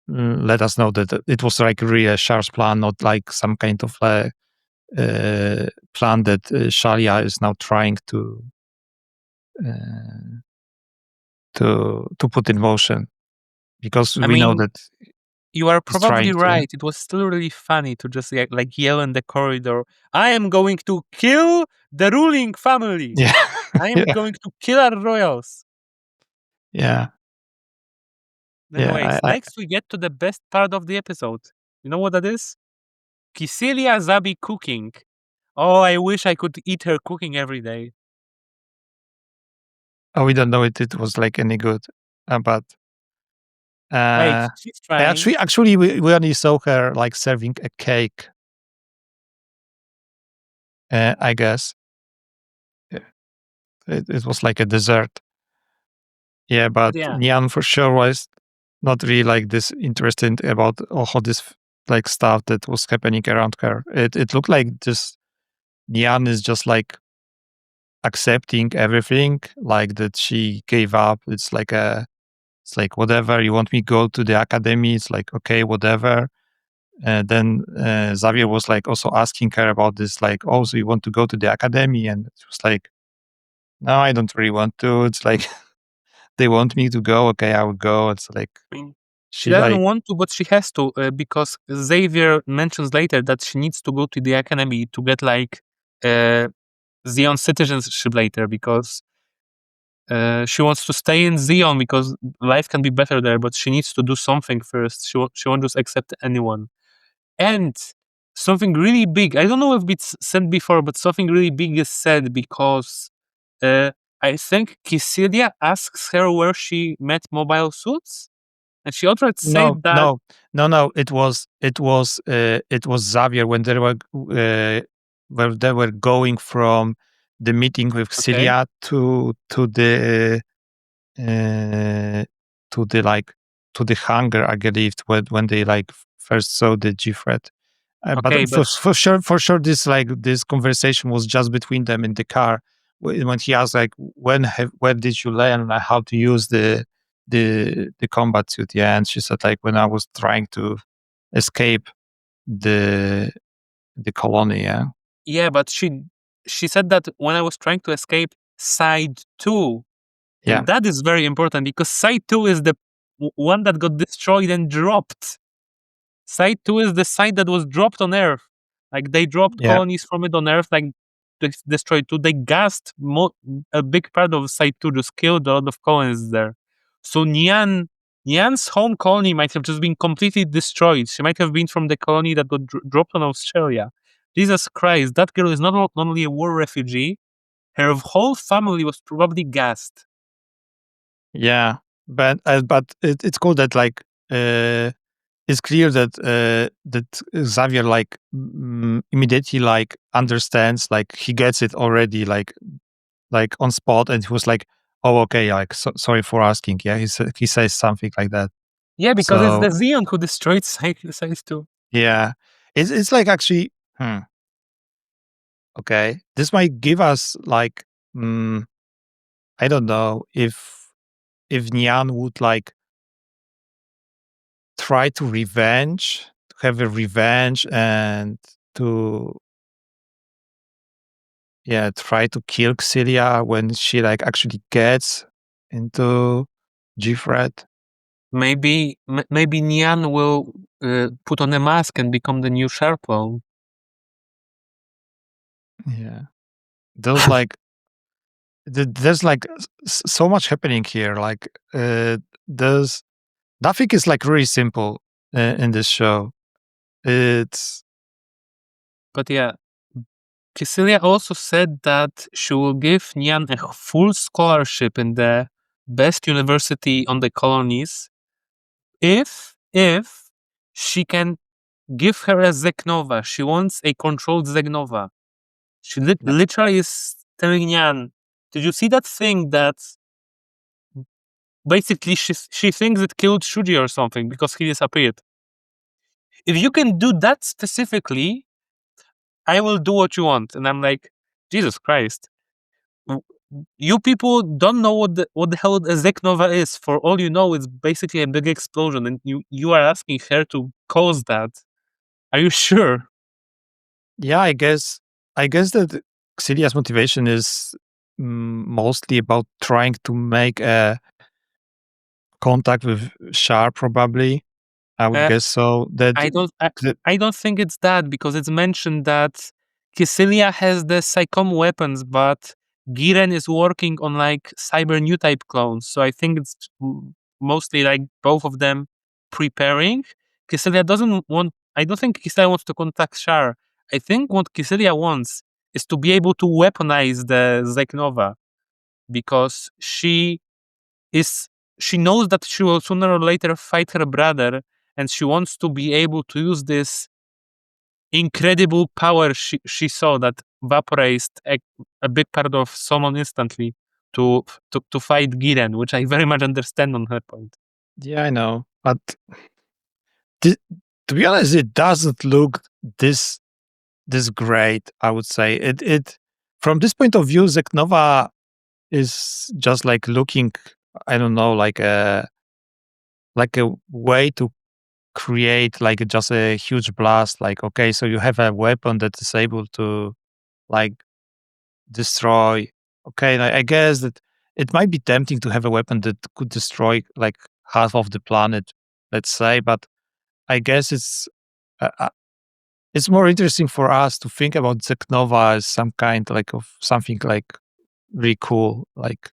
let us know that it was like really a Shar's plan, not like some kind of plan that Shalia is now trying uh, to put in motion because I we know mean, that you are he's trying probably to. right. It was still really funny to just like yell in the corridor, "I am going to kill the ruling family. Yeah, I am yeah, going to kill our royals." yeah, Anyways, yeah. next we get to the best part of the episode. You know what that is? Kisilia Zabi cooking. Oh, I wish I could eat her cooking every day. Oh, we don't know it was like any good, but Wait, uh, she's I trying. actually we only saw her like serving a cake. I guess Yeah, it was like a dessert. Yeah, But but yeah, Nyaan for sure was not really like this interested about all this like stuff that was happening around her. It looked like just Nyaan is just like accepting everything, like that she gave up. It's like whatever you want me go to the academy. It's like okay, whatever. Then Xavier was like also asking her about this, like, oh, so you want to go to the academy? And it was like, no, I don't really want to. It's like they want me to go. Okay, I will go. It's like I mean, she she doesn't like want to, but she has to because Xavier mentions later that she needs to go to the academy to get like uh, Xeon citizenship later because she wants to stay in Xeon because life can be better there, but she needs to do something first. She won't just accept anyone. And something really big. I don't know if it's said before, but something really big is said because uh, I think Kycilia asks her where she met Mobile Suits, and she outright No, said that. no, no. It was Xavier when they were going from the meeting with Okay, Celia uh, to the like to the hangar, I believe, when they like first saw the Gfred. okay, But but for sure, this conversation was just between them in the car when he asked like, when did you learn how to use the combat suit? Yeah, and she said like when I was trying to escape the the colony. Yeah, yeah, but she said that when I was trying to escape side two, yeah, and that is very important because side two is the one that got destroyed and dropped. Side 2 is the site that was dropped on Earth. Like, they dropped yeah, colonies from it on Earth, like, destroyed 2. They gassed a big part of Site 2, just killed a lot of colonies there. So Nyan's home colony might have just been completely destroyed. She might have been from the colony that got dropped on Australia. Jesus Christ, that girl is not only a war refugee, her whole family was probably gassed. yeah. But it's cool that like. It's clear that Xavier like immediately like understands, like he gets it already, like on spot, and he was like, oh, okay, like sorry for asking. Yeah, he says something like that. Yeah, because it's the So Xeon who destroyed Site 2. yeah, it's like actually, okay, this might give us like, mm, I don't know if Nyaan would like try to have a revenge and to yeah, try to kill Celia when she like actually gets into Gfred. Maybe Nyaan will put on a mask and become the new Sharplo. Yeah, those like there's like so much happening here. Like there's nothing is like really simple in this show. It's But yeah, Kycilia also said that she will give Nyaan a full scholarship in the best university on the colonies if she can give her a Zeknova. She wants a controlled Zeknova. She yeah, literally is telling Nyaan, did you see that thing that basically she thinks it killed Shuji or something because he disappeared? If you can do that specifically, I will do what you want. And I'm like, Jesus Christ. w- You people don't know what the hell a Zeknova is. For all you know, it's basically a big explosion, and you are asking her to cause that. Are you sure? yeah. I guess that Celia's motivation is mostly about trying to make a contact with Shar. Probably, I would Uh, guess so. That I don't. I, that I don't think it's that because it's mentioned that Kycilia has the Psycom weapons, but Giren is working on like cyber new type clones. So I think it's mostly like both of them preparing. Kycilia doesn't want. I don't think Kycilia wants to contact Shar. I think what Kycilia wants is to be able to weaponize the Zeknova because is she knows that she will sooner or later fight her brother, and she wants to be able to use this incredible power she saw that vaporized a big part of someone instantly to fight Giren, which I very much understand on her point. yeah, I know, but Thi to be honest, it doesn't look this great, I would say. It from this point of view, Zeknova is just like looking, I don't know, like a way to create like just a huge blast. Like, okay, so you have a weapon that is able to like destroy. Okay, I guess that it might be tempting to have a weapon that could destroy like half of the planet, let's say, but I guess it's more interesting for us to think about Zeknova as some kind like of something like really cool, like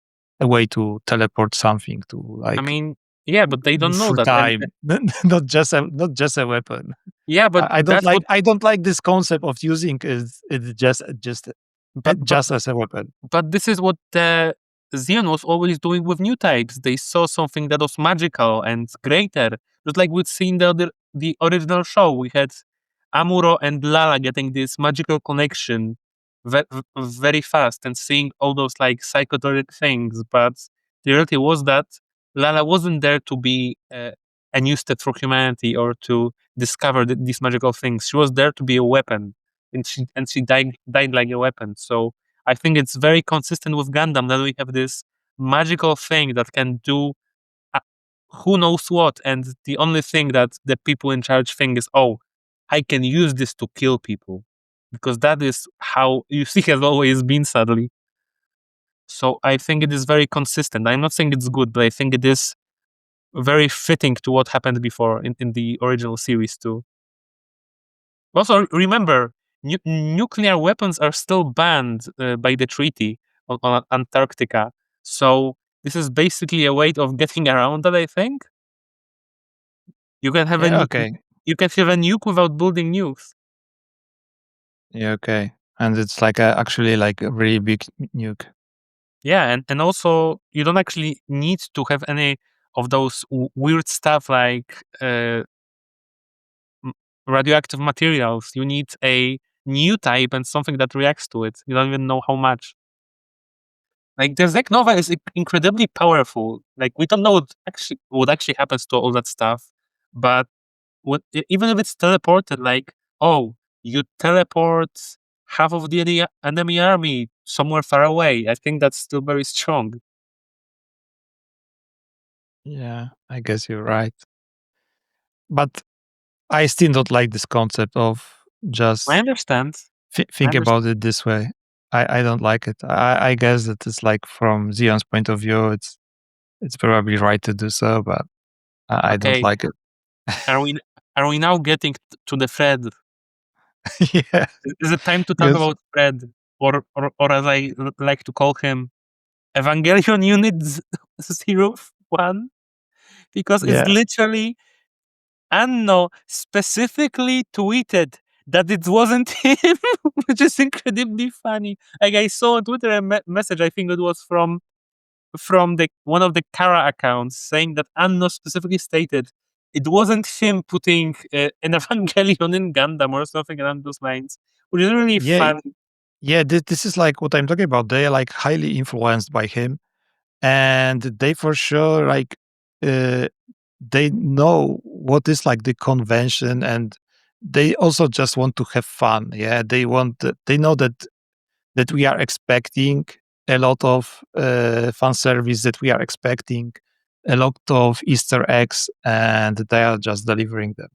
a way to teleport something to I like mean, yeah, but they don't move know through that, and time, not just a weapon. yeah, but that's what. I don't like this concept of using it But just as a weapon. this is what the Xeon was always doing with new types. They saw something that was magical and greater. Just like we'd seen the original show. We had Amuro and Lala getting this magical connection very fast and seeing all those like psychedelic things. But the reality was that Lala wasn't there to be a new step for humanity or to discover these magical things. She was there to be a weapon, and she died like a weapon. So I think it's very consistent with Gundam that we have this magical thing that can do uh, who knows what, and the only thing that the people in charge think is, oh, I can use this to kill people, because that is how UC has always been, sadly. So I think it is very consistent. I'm not saying it's good, but I think it is very fitting to what happened before in the original series too. Also, remember, nuclear weapons are still banned by the treaty on Antarctica. So this is basically a way of getting around that. I think you can have a Yeah, okay. you can have a nuke without building nukes. Yeah, okay. And it's like actually like a really big nuke. Yeah, and also you don't actually need to have any of those weird stuff like m- radioactive materials. You need a new type and something that reacts to it. You don't even know how much. Like the Zek Nova is incredibly powerful. Like we don't know what actually happens to all that stuff, but even if it's teleported, like, oh, you teleport half of the enemy army somewhere far away. I think that's still very strong. Yeah, I guess you're right. But I still don't like this concept of I just understand. I think understand. about it this way. I don't like it. I guess that it's like from Xeon's point of view, it's probably right to do so, but I don't Okay, like it. are we are we now getting to the Fred? Yeah, Is it time to talk because about Fred, or as I like to call him, Evangelion Unit 01? Because it's yeah, literally Anno specifically tweeted that it wasn't him, which is incredibly funny. Like I saw on Twitter a message, I think it was from the one of the Kara accounts, saying that Anno specifically stated it wasn't him putting an Evangelion in Gundam or something along those lines, which is really yeah, fun. yeah. This is like what I'm talking about. They are like highly influenced by him, and they for sure like uh, they know what is like the convention, and they also just want to have fun. Yeah, they know that we are expecting a lot of fan service, that we are expecting a lot of Easter eggs, and they are just delivering them.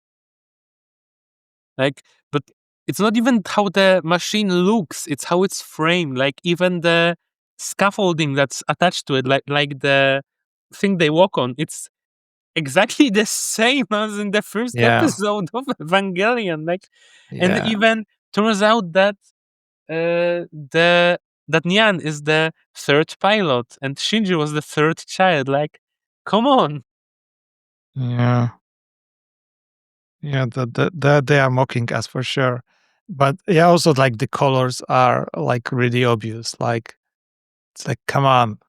Like, but it's not even how the machine looks, it's how it's framed. Like even the scaffolding that's attached to it, like the thing they walk on, it's exactly the same as in the first Yeah, episode of Evangelion. Like, and yeah, even turns out that the that Nyaan is the third pilot and Shinji was the third child. Like, come on. yeah, yeah. That they are mocking us for sure. But yeah, also like the colors are like really obvious. Like it's like, come on,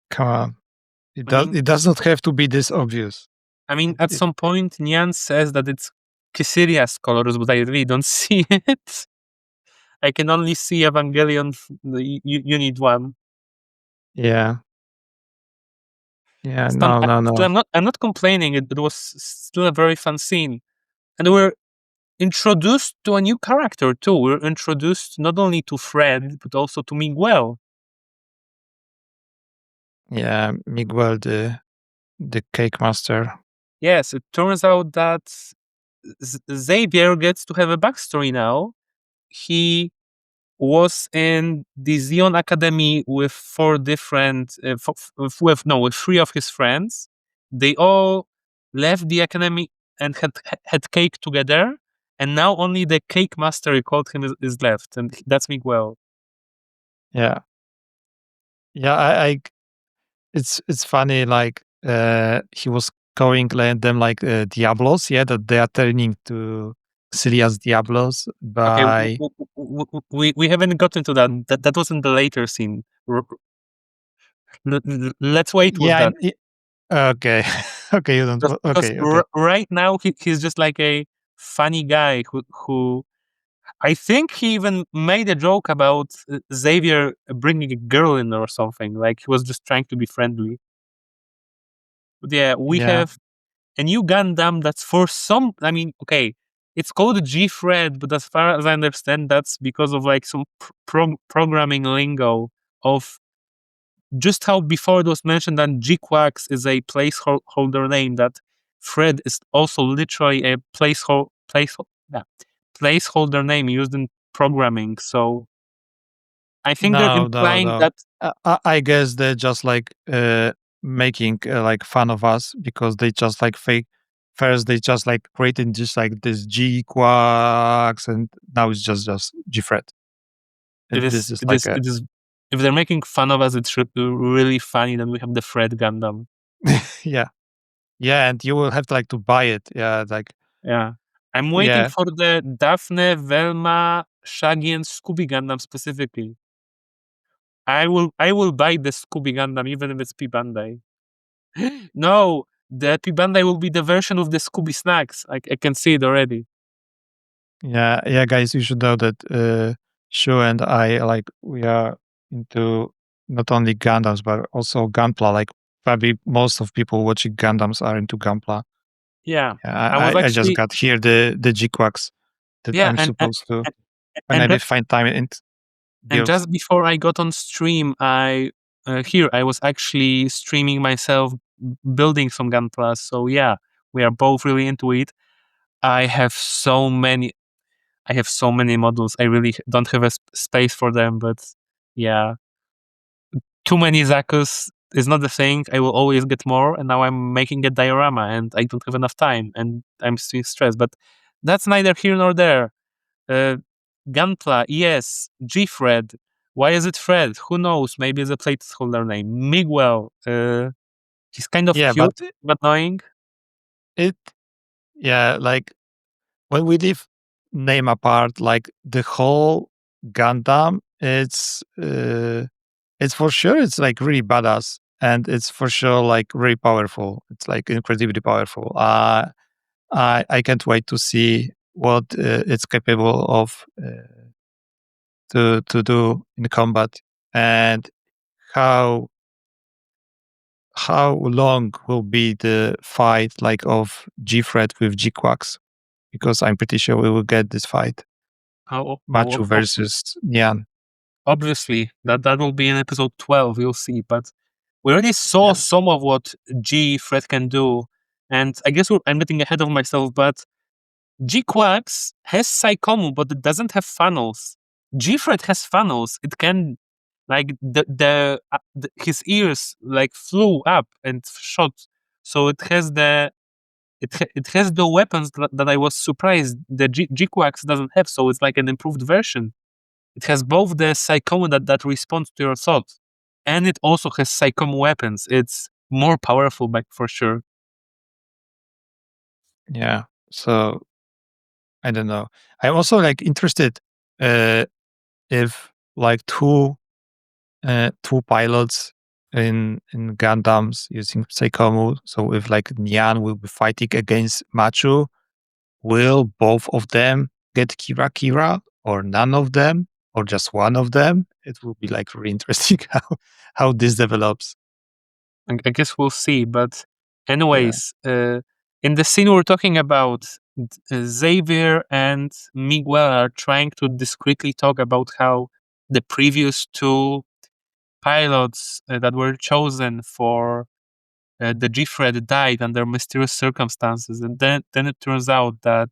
come on. I mean, It does not have to be this obvious. at It some point, Nyan says that it's Kisiria's colors, but I really don't see it. I can only see Evangelion, the Unit 1. yeah, yeah. Still, No, no, no. I'm not complaining. It was still a very fun scene. And we're introduced to a new character, too. We're introduced not only to Fred, but also to Miguel. Yeah, Miguel, the cake master. Yes, it turns out that Xavier gets to have a backstory now. He was in the Zion Academy with four different, with three of his friends. They all left the academy and had cake together, and now only the cake master, he called him, is left, and that's Miguel. Yeah, yeah. It's funny. Like he was calling them like Diablos. Yeah, that they are turning to Celia's Diablos Okay, by. we haven't gotten to that. That was in the later scene. Let's wait with Yeah, that. okay. Okay, you don't Just because okay, okay. right now he's just like a funny guy who I think he even made a joke about Xavier bringing a girl in or something. Like he was just trying to be friendly. But yeah, we Yeah. have a new Gundam that's for some. I mean, okay, it's called G Fred, but as far as I understand, that's because of like some programming lingo of just how before it was mentioned that GQuuuuuX is a placeholder name. That Fred is also literally a yeah, placeholder name used in programming. So I think they're No, no, implying no. that I guess they're just like making like fun of us because they just like fake. First, they just like creating just like this G quarks, and now it's just Gfred. it And this is is it like is a it is if they're making fun of us, it's really funny that we have the Fred Gundam. yeah, yeah, and you will have to like to buy it. Yeah, like Yeah. I'm waiting yeah, for the Daphne, Velma, Shaggy, and Scooby Gundam specifically. I will buy the Scooby Gundam even if it's P Bandai. No, the P Bandai will be the version of the Scooby snacks. I can see it already. yeah, yeah, guys. You should know that Shu and I like we are into not only Gundams but also Gunpla. Like probably most of people watching Gundams are into Gunpla. Yeah. Yeah, I was I just actually got here the G-Quacks that yeah, I'm supposed to when and I ju- will find time in and guild. just before I got on stream, I was actually streaming myself building some Gunpla. So yeah, we are both really into it. I have so many I have so many models. I really don't have a space for them, but yeah, too many Zakus is not the thing. I will always get more, and now I'm making a diorama, and I don't have enough time, and I'm still stressed. But that's neither here nor there. Uh, Gunpla, yes. G-Fred. Why is it Fred? Who knows? Maybe it's a placeholder name. Miguel. He's kind of Yeah, but cute but annoying. it yeah, like when we leave name apart, like the whole Gundam, it's for sure it's like really badass and it's for sure like really powerful. It's like incredibly powerful. I can't wait to see what it's capable of to do in combat and how how long will be the fight like of Gfred with Gquax? Because I'm pretty sure we will get this fight. How, Machu versus Nyaan. obviously, that will be in episode 12. You'll see, but we already saw Yeah. some of what G Fred can do, and I guess I'm getting ahead of myself. But G Quax has Psychomu, but it doesn't have funnels. G Fred has funnels. It can like his ears like flew up and shot. So it has the weapons that I was surprised the G Quax doesn't have. So it's like an improved version. It has both the Psychomu that responds to your thoughts, and it also has Psychomu weapons. It's more powerful, but for sure. Yeah. So I don't know. I'm also like interested uh if like two pilots in Gundams using Seikomu. So if like Nyan will be fighting against Machu, will both of them get Kira Kira or none of them or just one of them? It will be like really interesting how this develops. I guess we'll see. But Yeah. anyways, in the scene we're talking about, Xavier and Miguel are trying to discreetly talk about how the previous two pilots that were chosen for the G-Fred died under mysterious circumstances, and then it turns out that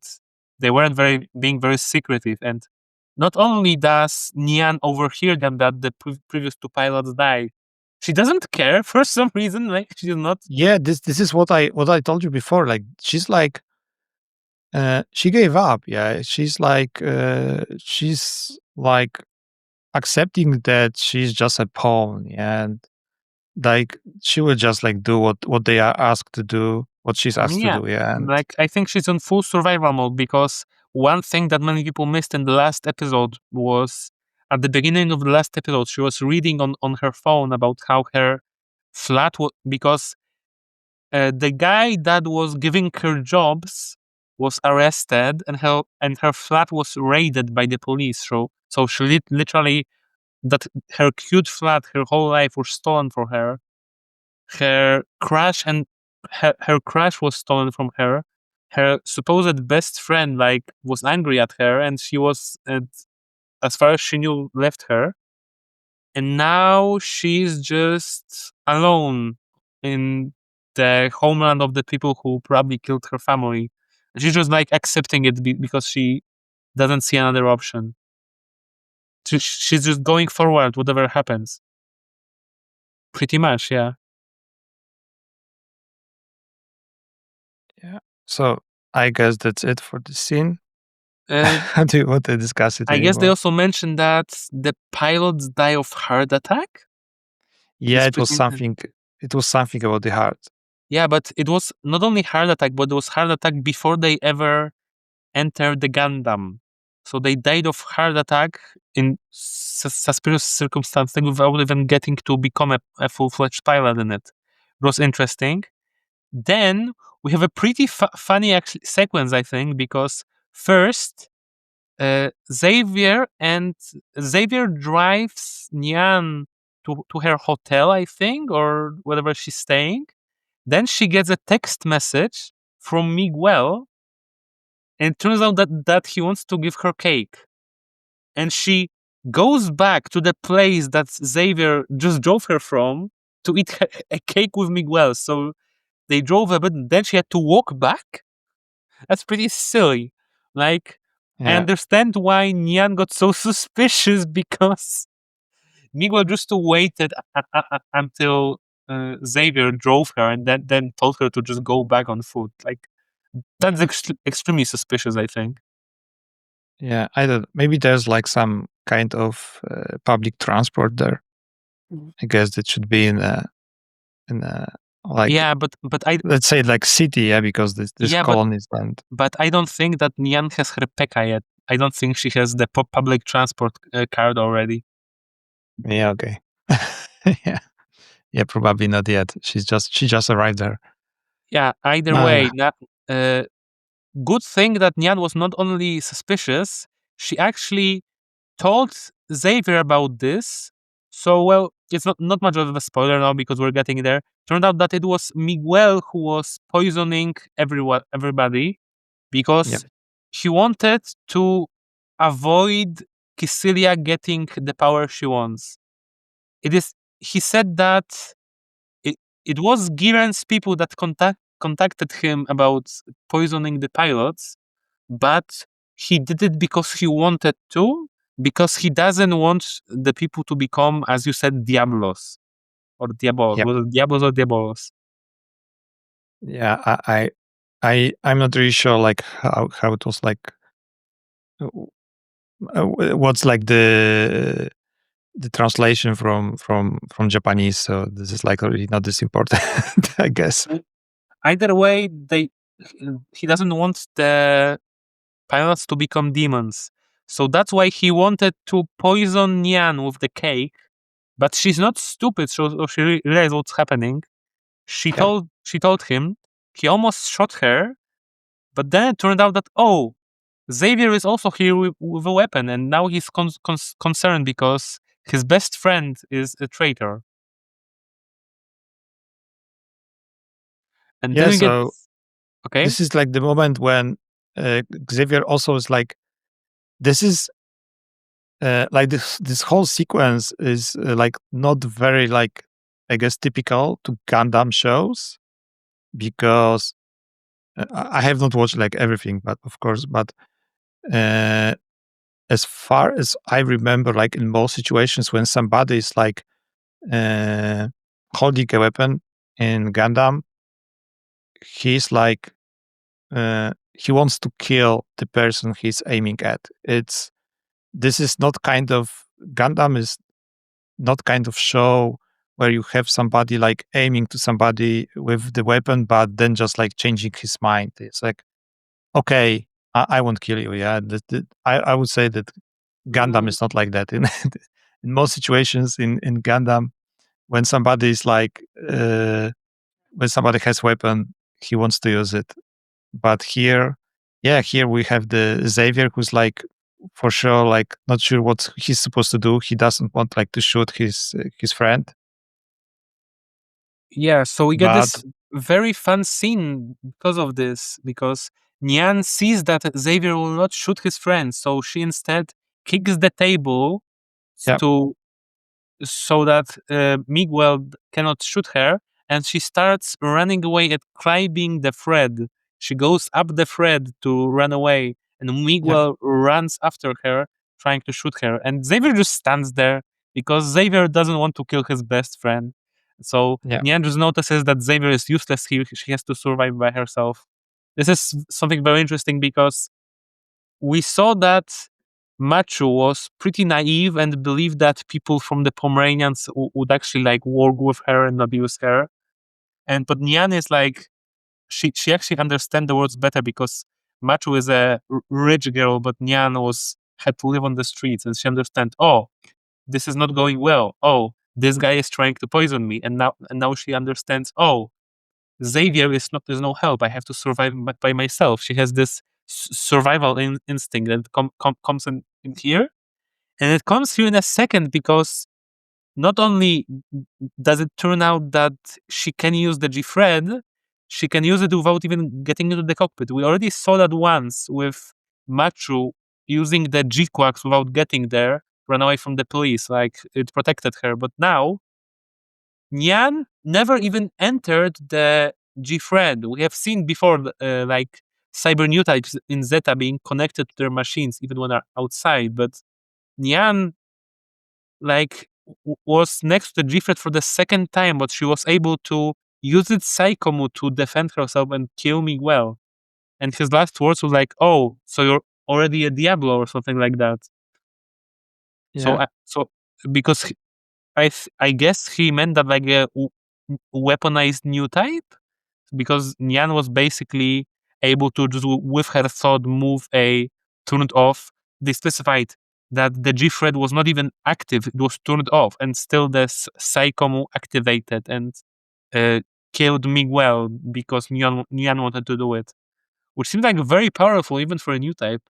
they weren't being very secretive. And not only does Nyaan overhear them that the previous two pilots died, she doesn't care for some reason. Like she's not. Yeah, this is what I told you before. Like she's like she gave up. Yeah. She's like accepting that she's just a pawn. Yeah, and like she will just like do what they are asked to do, what she's asked to Yeah, do. Yeah. And like I think she's on full survival mode because one thing that many people missed in the last episode was at the beginning of the last episode, she was reading on her phone about how her flat because the guy that was giving her jobs was arrested, and her flat was raided by the police. So she literally, that her cute flat, her whole life was stolen from her. Her crush and her crush was stolen from her. Her supposed best friend was angry at her, and she was, as far as she knew, left her. And now she's just alone in the homeland of the people who probably killed her family. She's just accepting it because she doesn't see another option. She's just going forward, whatever happens. Pretty much, yeah. Yeah. So I guess that's it for the scene. Uh, Do you want to discuss it I guess they anymore? also mentioned that the pilots die of heart attack. Yeah, It's pretty intense. it was something about the heart. Yeah, but it was not only heart attack, but it was heart attack before they ever entered the Gundam. So they died of heart attack in suspicious circumstances without even getting to become a full-fledged pilot in it. It was interesting. Then we have a pretty funny sequence, I think, because first Xavier drives Nyaan to her hotel, I think, or wherever she's staying. Then she gets a text message from Miguel, and it turns out that he wants to give her cake. And she goes back to the place that Xavier just drove her from to eat a cake with Miguel. So they drove a bit, then she had to walk back. That's pretty silly. I Yeah. understand why Nian got so suspicious because Miguel just waited until Xavier drove her and then told her to just go back on foot. That's extremely suspicious, I think. Yeah. I don't, maybe there's like some kind of public transport there. I guess that should be in a like, Yeah, but let's say like city, yeah, because this yeah, but colonies land. but I don't think that Nian has her Pekka yet. I don't think she has the public transport card already. Yeah, okay. Yeah. Yeah, probably not yet. She just arrived there. Yeah, either way, Uh, uh, good thing that Nian was not only suspicious, she actually told Xavier about this. So, well, it's not much of a spoiler now because we're getting there. Turned out that it was Miguel who was poisoning everybody yeah. because he wanted to avoid Kycilia getting the power she wants. He said that it, it was Giran's people that contacted him about poisoning the pilots, but he did it because he wanted to, because he doesn't want the people to become, as you said, Diablos or Diabolos. Yeah. Was it Diablos or Diabolos? Yeah. I'm not really sure like how it was like what's like the translation from Japanese. So this is like already not this important, I guess. Either way, he doesn't want the pilots to become demons. So that's why he wanted to poison Nian with the cake, but she's not stupid, so she realized what's happening. Yeah. She told him. He almost shot her, but then it turned out that Xavier is also here with a weapon, and now he's concerned because his best friend is a traitor. And then Yeah. we get So okay, this is like the moment when Xavier also is like, this is like this whole sequence is like not very like, I guess, typical to Gundam shows because I have not watched like everything, but of course, but uh, as far as I remember, like in most situations when somebody is like uh, holding a weapon in Gundam, he's like he wants to kill the person he's aiming at. This is not kind of Gundam is not kind of show where you have somebody like aiming to somebody with the weapon, but then just like changing his mind. It's like, okay, I won't kill you. Yeah, I would say that Gundam is not like that. In in most situations in Gundam, when somebody is like when somebody has weapon, he wants to use it. But here, yeah, here we have the Xavier who's like for sure like not sure what he's supposed to do. He doesn't want like to shoot his friend, Yeah, so we get but this very fun scene because of this, because Nyaan sees that Xavier will not shoot his friend, so she instead kicks the table yeah, to so that Miguel cannot shoot her, and she starts running away and climbing the thread. She goes up the thread to run away, and yeah, Miguel runs after her, trying to shoot her. And Xavier just stands there because Xavier doesn't want to kill his best friend. So yeah, Nyan just notices that Xavier is useless here. She has to survive by herself. This is something very interesting because we saw that Machu was pretty naive and believed that people from the Pomeranians would actually like work with her and abuse her. And but Nyan is like she actually understands the words better because Machu is a rich girl, but Nyan was had to live on the streets and she understands. Oh, this is not going well. Oh, this guy is trying to poison me, and now she understands. Oh, Xavier is not. There's no help. I have to survive by myself. She has this survival instinct that comes in here, and it comes here in a second because not only does it turn out that she can use the G-thread, she can use it without even getting into the cockpit. We already saw that once with Machu using the G-Quacks without getting there, run away from the police, like it protected her. But now Nyan never even entered the G-thread. We have seen before, like cyber new types in Zeta being connected to their machines even when they're outside. But Nyan, like, was next to the G-thread for the second time, but she was able to use its Psychomu to defend herself and kill Miguel. And his last words was like, "Oh, so you're already a Diablo," or something like that. yeah, So because I guess he meant that like a weaponized new type because Nyan was basically able to just with her thought move a turned off. They specified that the G thread was not even active; it was turned off, and still the Psychomu activated and uh, killed Miguel because Nyan wanted to do it, which seemed like very powerful even for a new type.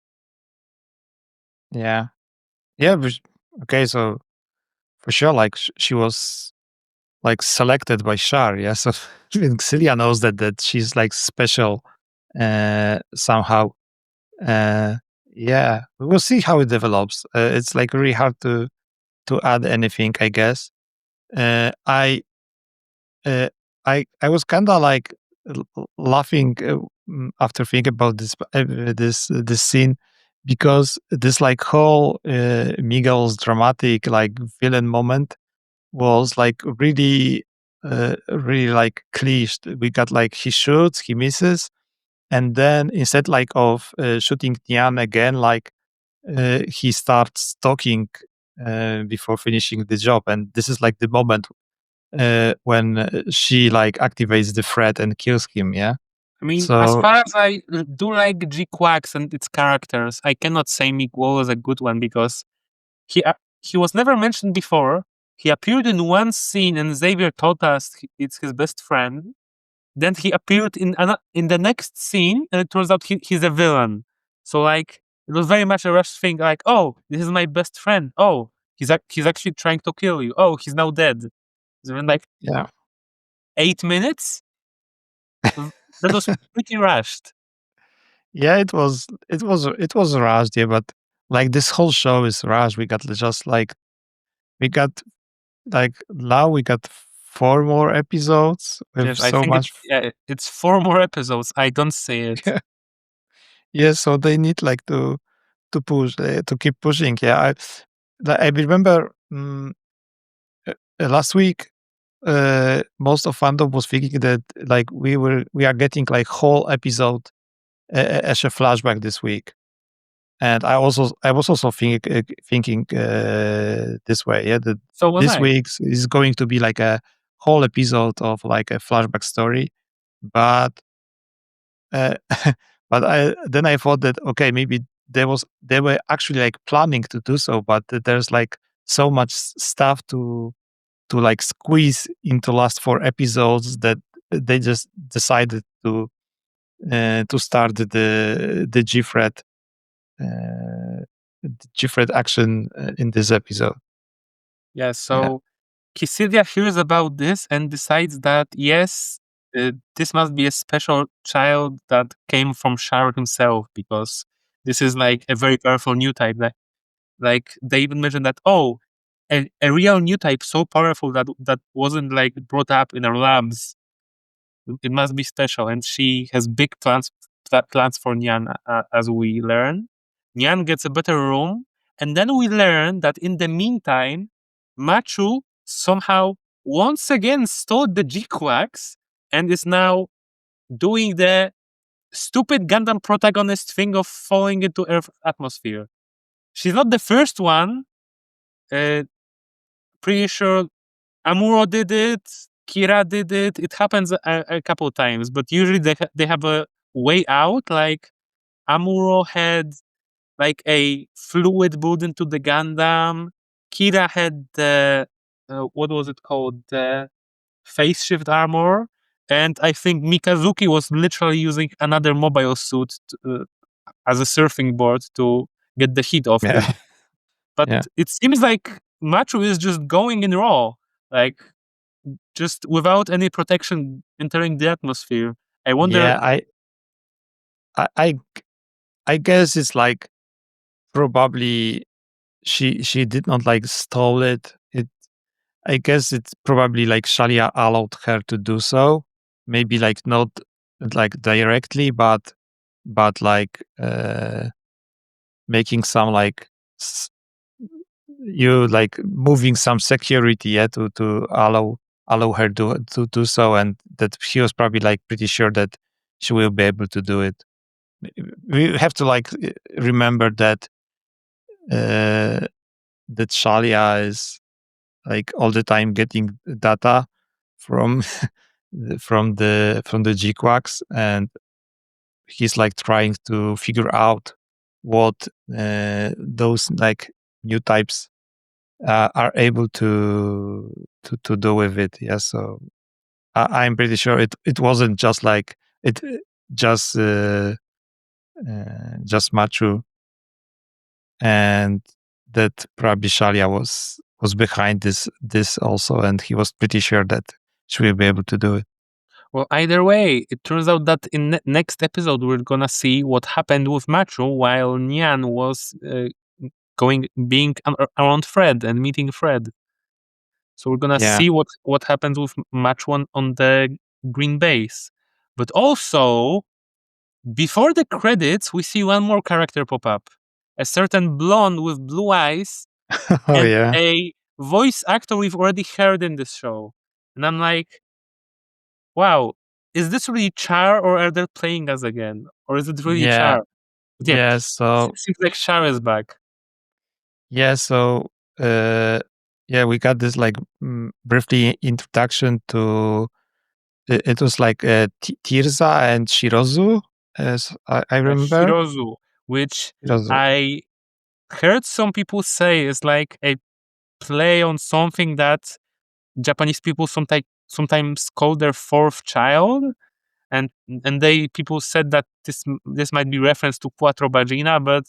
yeah, yeah. Okay, so for sure, like she was like selected by Shar. Yeah, so even Celia knows that she's like special somehow. Uh, yeah, we will see how it develops. It's like really hard to add anything, I guess. Uh, I uh, I was kind of like laughing after thinking about this scene because this like whole Miguel's dramatic like villain moment was like really like cliched. We got like he shoots, he misses, and then instead like of shooting Tian again, like he starts talking before finishing the job, and this is like the moment when she like activates the threat and kills him. Yeah. I mean, as So far as I do like G Quacks and its characters, I cannot say Miguel is a good one because he was never mentioned before. He appeared in one scene, and Xavier told us it's his best friend. Then he appeared in the next scene, and it turns out he's a villain. So like it was very much a rush thing. Like, oh, this is my best friend. Oh, he's actually trying to kill you. Oh, he's now dead. It's been like yeah, 8 minutes. That was pretty rushed. yeah, it was rushed. Yeah, but like this whole show is rushed. We got just like we got like now we got 4 more episodes with Yes, I so think much. it's 4 more episodes. I don't see it. Yeah, so they need like to push to keep pushing. Yeah, I remember last week. Most of fandom was thinking that like we are getting like whole episode as a flashback this week, and I was also thinking this way. Yeah, that So was this I. week is going to be like a whole episode of like a flashback story, but uh, but I thought that okay, maybe they were actually like planning to do so, but there's like so much stuff to to like squeeze into last 4 episodes that they just decided to start the Gfred action in this episode. Yeah, Yeah, so Kisidia hears about this and decides that yes, this must be a special child that came from Shar himself, because this is like a very powerful new type. Like they even mentioned that, oh, a real new type so powerful that wasn't like brought up in our labs. It must be special, and she has big plans for Nyaan, as we learn. Nyaan gets a better room, and then we learn that in the meantime, Machu somehow once again stole the GQuuuuuX and is now doing the stupid Gundam protagonist thing of falling into Earth atmosphere. She's not the first one. Uh, Pretty sure Amuro did it, Kira did it. It happens a couple times, but usually they have a way out. Like Amuro had like a fluid built into the Gundam. Kira had the what was it called? The face shift armor. And I think Mikazuki was literally using another mobile suit as a surfing board to get the heat off yeah, him. But yeah, it seems like Machu is just going in raw, like just without any protection entering the atmosphere. I wonder. yeah. I, I, I guess it's like probably she did not like stole it. I guess it's probably like Shalia allowed her to do so. Maybe like not like directly, but like making some like you like moving some security, yeah, to allow her to do so, and that she was probably like pretty sure that she will be able to do it. We have to like remember that uh, that Shalia is like all the time getting data from from the GQuuuuuX, and he's like trying to figure out what those like new types are able to do with it. Yeah, so I'm pretty sure it wasn't just like it just just Machu, and that probably Shalia was behind this also, and he was pretty sure that she will be able to do it. Well, either way, it turns out that in next episode we're gonna see what happened with Machu while Nyan was being around Fred and meeting Fred. So we're gonna Yeah. see what happens with Machu on the green base. But also, before the credits, we see one more character pop up. A certain blonde with blue eyes Oh and yeah. a voice actor we've already heard in this show. And I'm like, wow, is this really Char or are they playing us again? Or is it really Yeah. Char? But yeah, Yeah. So seems like Char is back. yeah. So uh, yeah, we got this like briefly introduction to it was like Tirza and Shirozu, as I remember. Shirozu, which Shirozu. I heard some people say is like a play on something that Japanese people sometimes call their fourth child. And they people said that this might be reference to Quattro Bagina, but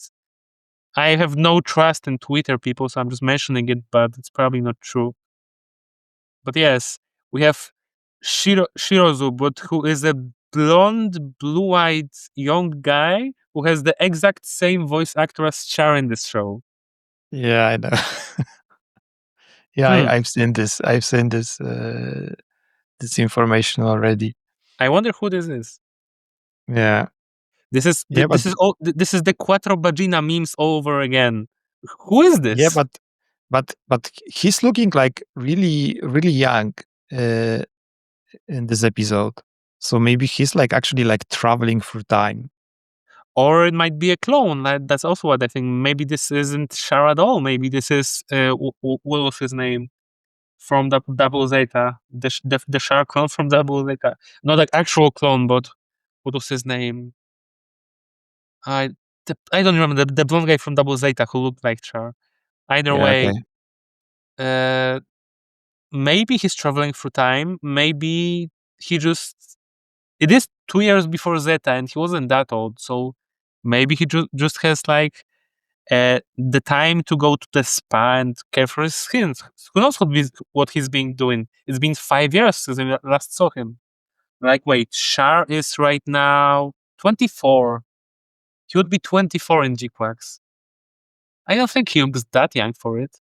I have no trust in Twitter people, so I'm just mentioning it, but it's probably not true. But yes, we have Shirozu, but who is a blonde, blue-eyed young guy who has the exact same voice actor as Char in this show. Yeah, I know. Yeah, Hmm. I've seen this. I've seen this information already. I wonder who this is. Yeah. This is Yeah, but this is the Quattro Bagina memes all over again. Who is yeah, this? but he's looking like really young uh, in this episode. So maybe he's like actually like traveling through time. Or it might be a clone. That's also what I think. Maybe this isn't Char at all. Maybe this is what was his name from Double Zeta, the Char clone from Double Zeta, not like actual clone, but what was his name? I I don't remember the blonde guy from Double Zeta who looked like Char. Either Yeah, okay. way, uh, maybe he's traveling through time. Maybe he just. It is 2 years before Zeta, and he wasn't that old. So maybe he just has like the time to go to the spa and care for his skin. Who knows what he's been doing? It's been 5 years since I last saw him. Like, wait, Shar is right now 24. He would be 24 in GQuuuuuX. I don't think he was that young for it.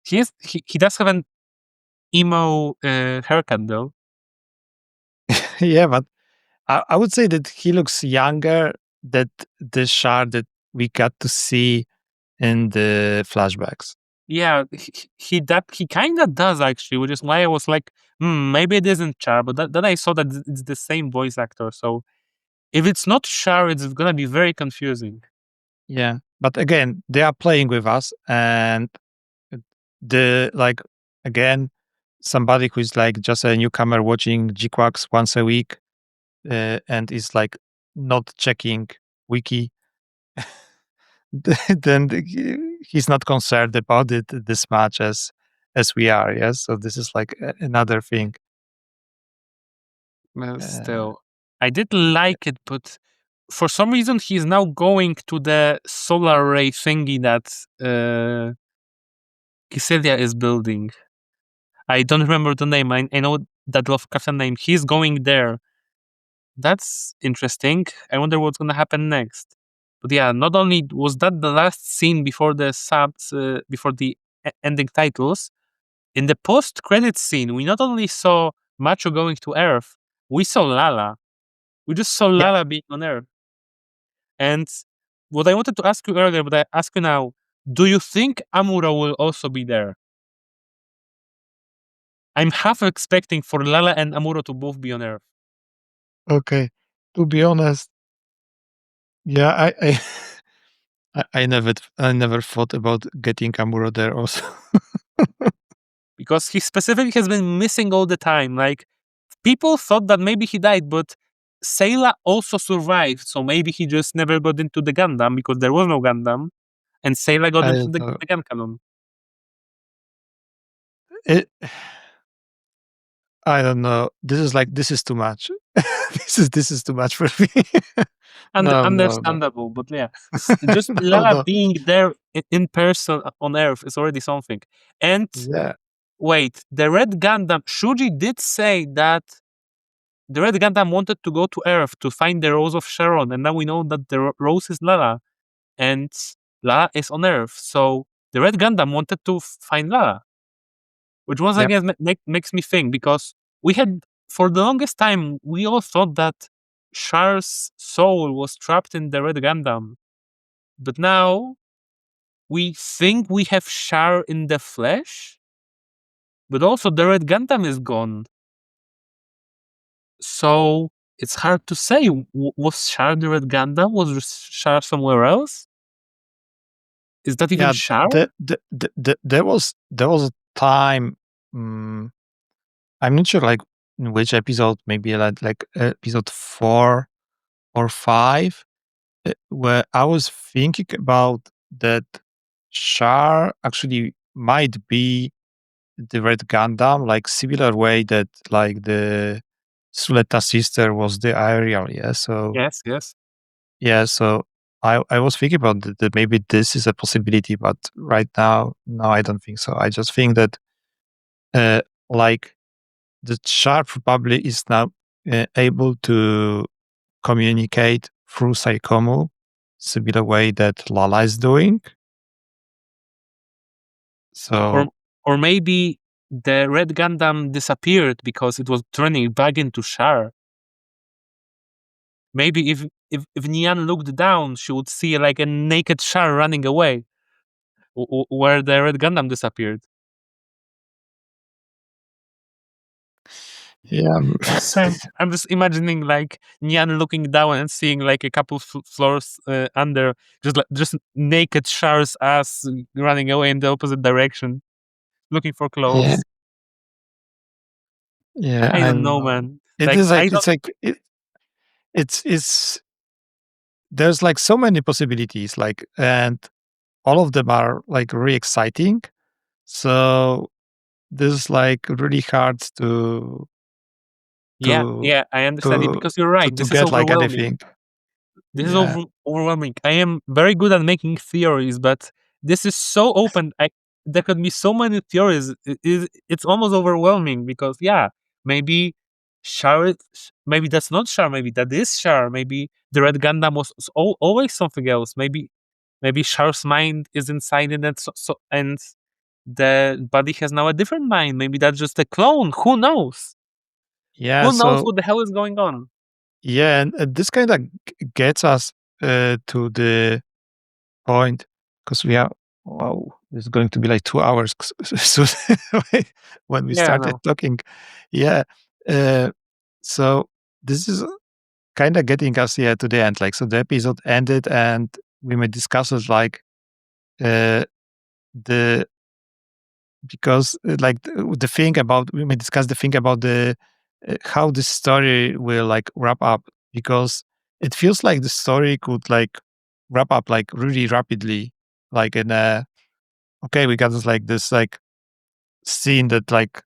He does have an emo haircut though. Yeah, but I would say that he looks younger than the Shard that we got to see in the flashbacks. Yeah, he kind of does actually, which is why I was like, maybe it isn't Char, but then I saw that it's the same voice actor. So if it's not Char, it's gonna be very confusing. Yeah, but again, they are playing with us, and the like again, somebody who is like just a newcomer watching GQuuuuuX once a week, and is like not checking wiki, then he's not concerned about it this much as we are. Yes, so this is like another thing. Uh, Still, I did like it, but for some reason he's now going to the solar ray thingy that Kiselia is building. I don't remember the name. I know that Lovecraftian name. He's going there. That's interesting. I wonder what's gonna happen next. But yeah, not only was that the last scene before the subs, before the ending titles, in the post-credit scene, we not only saw Macho going to Earth, we saw Lala. We just saw yeah, Lala being on Earth. And what I wanted to ask you earlier, but I ask you now, do you think Amuro will also be there? I'm half expecting for Lala and Amuro to both be on Earth. okay. To be honest, yeah, I never thought about getting Amuro there also. Because he specifically has been missing all the time. Like, people thought that maybe he died, but Sayla also survived. So maybe he just never got into the Gundam because there was no Gundam, and Sayla got I into don't know. the Gun Canon. It, I don't know. This is too much. This is too much for me. No, no, no, Understandable, but yeah, just no, Lara no. being there in person on Earth is already something. And Yeah, wait, the Red Gundam, Shuji did say that the Red Gundam wanted to go to Earth to find the Rose of Sharon, and now we know that the Rose is Lara, and Lara is on Earth. So the Red Gundam wanted to find Lara, which once yep, again makes me think because we had for the longest time we all thought that Char's soul was trapped in the Red Gundam, but now we think we have Char in the flesh, but also the Red Gundam is gone. So it's hard to say. Was Char the Red Gundam? Was Char somewhere else? Is that even yeah. Char? There was a time. mm I'm not sure, like in which episode. Maybe like episode 4 or 5, where I was thinking about that. Char actually might be the Red Gundam, like similar way that like the Suleta sister was the Ariel. Yeah, so Yes, yes. yeah, so I was thinking about that maybe this is a possibility, but right now, no, I don't think so. I just think that uh, like the Char probably is now able to communicate through Saikomu, similar way that Lala is doing. Or So or maybe the Red Gundam disappeared because it was turning back into Char. Maybe if Nyaan looked down, she would see like a naked Char running away, where the Red Gundam disappeared. yeah, So I'm just imagining like Nyaan looking down and seeing like a couple floors under, just naked Char's ass running away in the opposite direction, looking for yeah, clothes. yeah. I I don't don't know, know. man. It Like is I like don't. it's there's like so many possibilities, like, and all of them are like really exciting. So this is like really hard Yeah, to yeah, I understand it to because you're right. to This is get like overwhelming. anything. This is Yeah. overwhelming. I am very good at making theories, but this is so open. There could be so many theories. It's almost overwhelming because yeah, maybe maybe that's not Char. Maybe that is Char. Maybe the Red Gundam was always something else. Maybe Char's mind is inside it, and and the body has now a different mind. Maybe that's just a clone. Who knows? Yeah, Who knows so what the hell is going on? yeah, and this kind of gets us to the point because we are wow, it's going to be like 2 hours soon when we Yeah, I started know. talking. Yeah, uh, so this is kind of getting us yeah to the end. Like, so the episode ended, and we may discuss it like uh, the because like the thing about we may discuss the thing about the how this story will like wrap up because it feels like the story could like wrap up like really rapidly like in a okay we got this like scene that like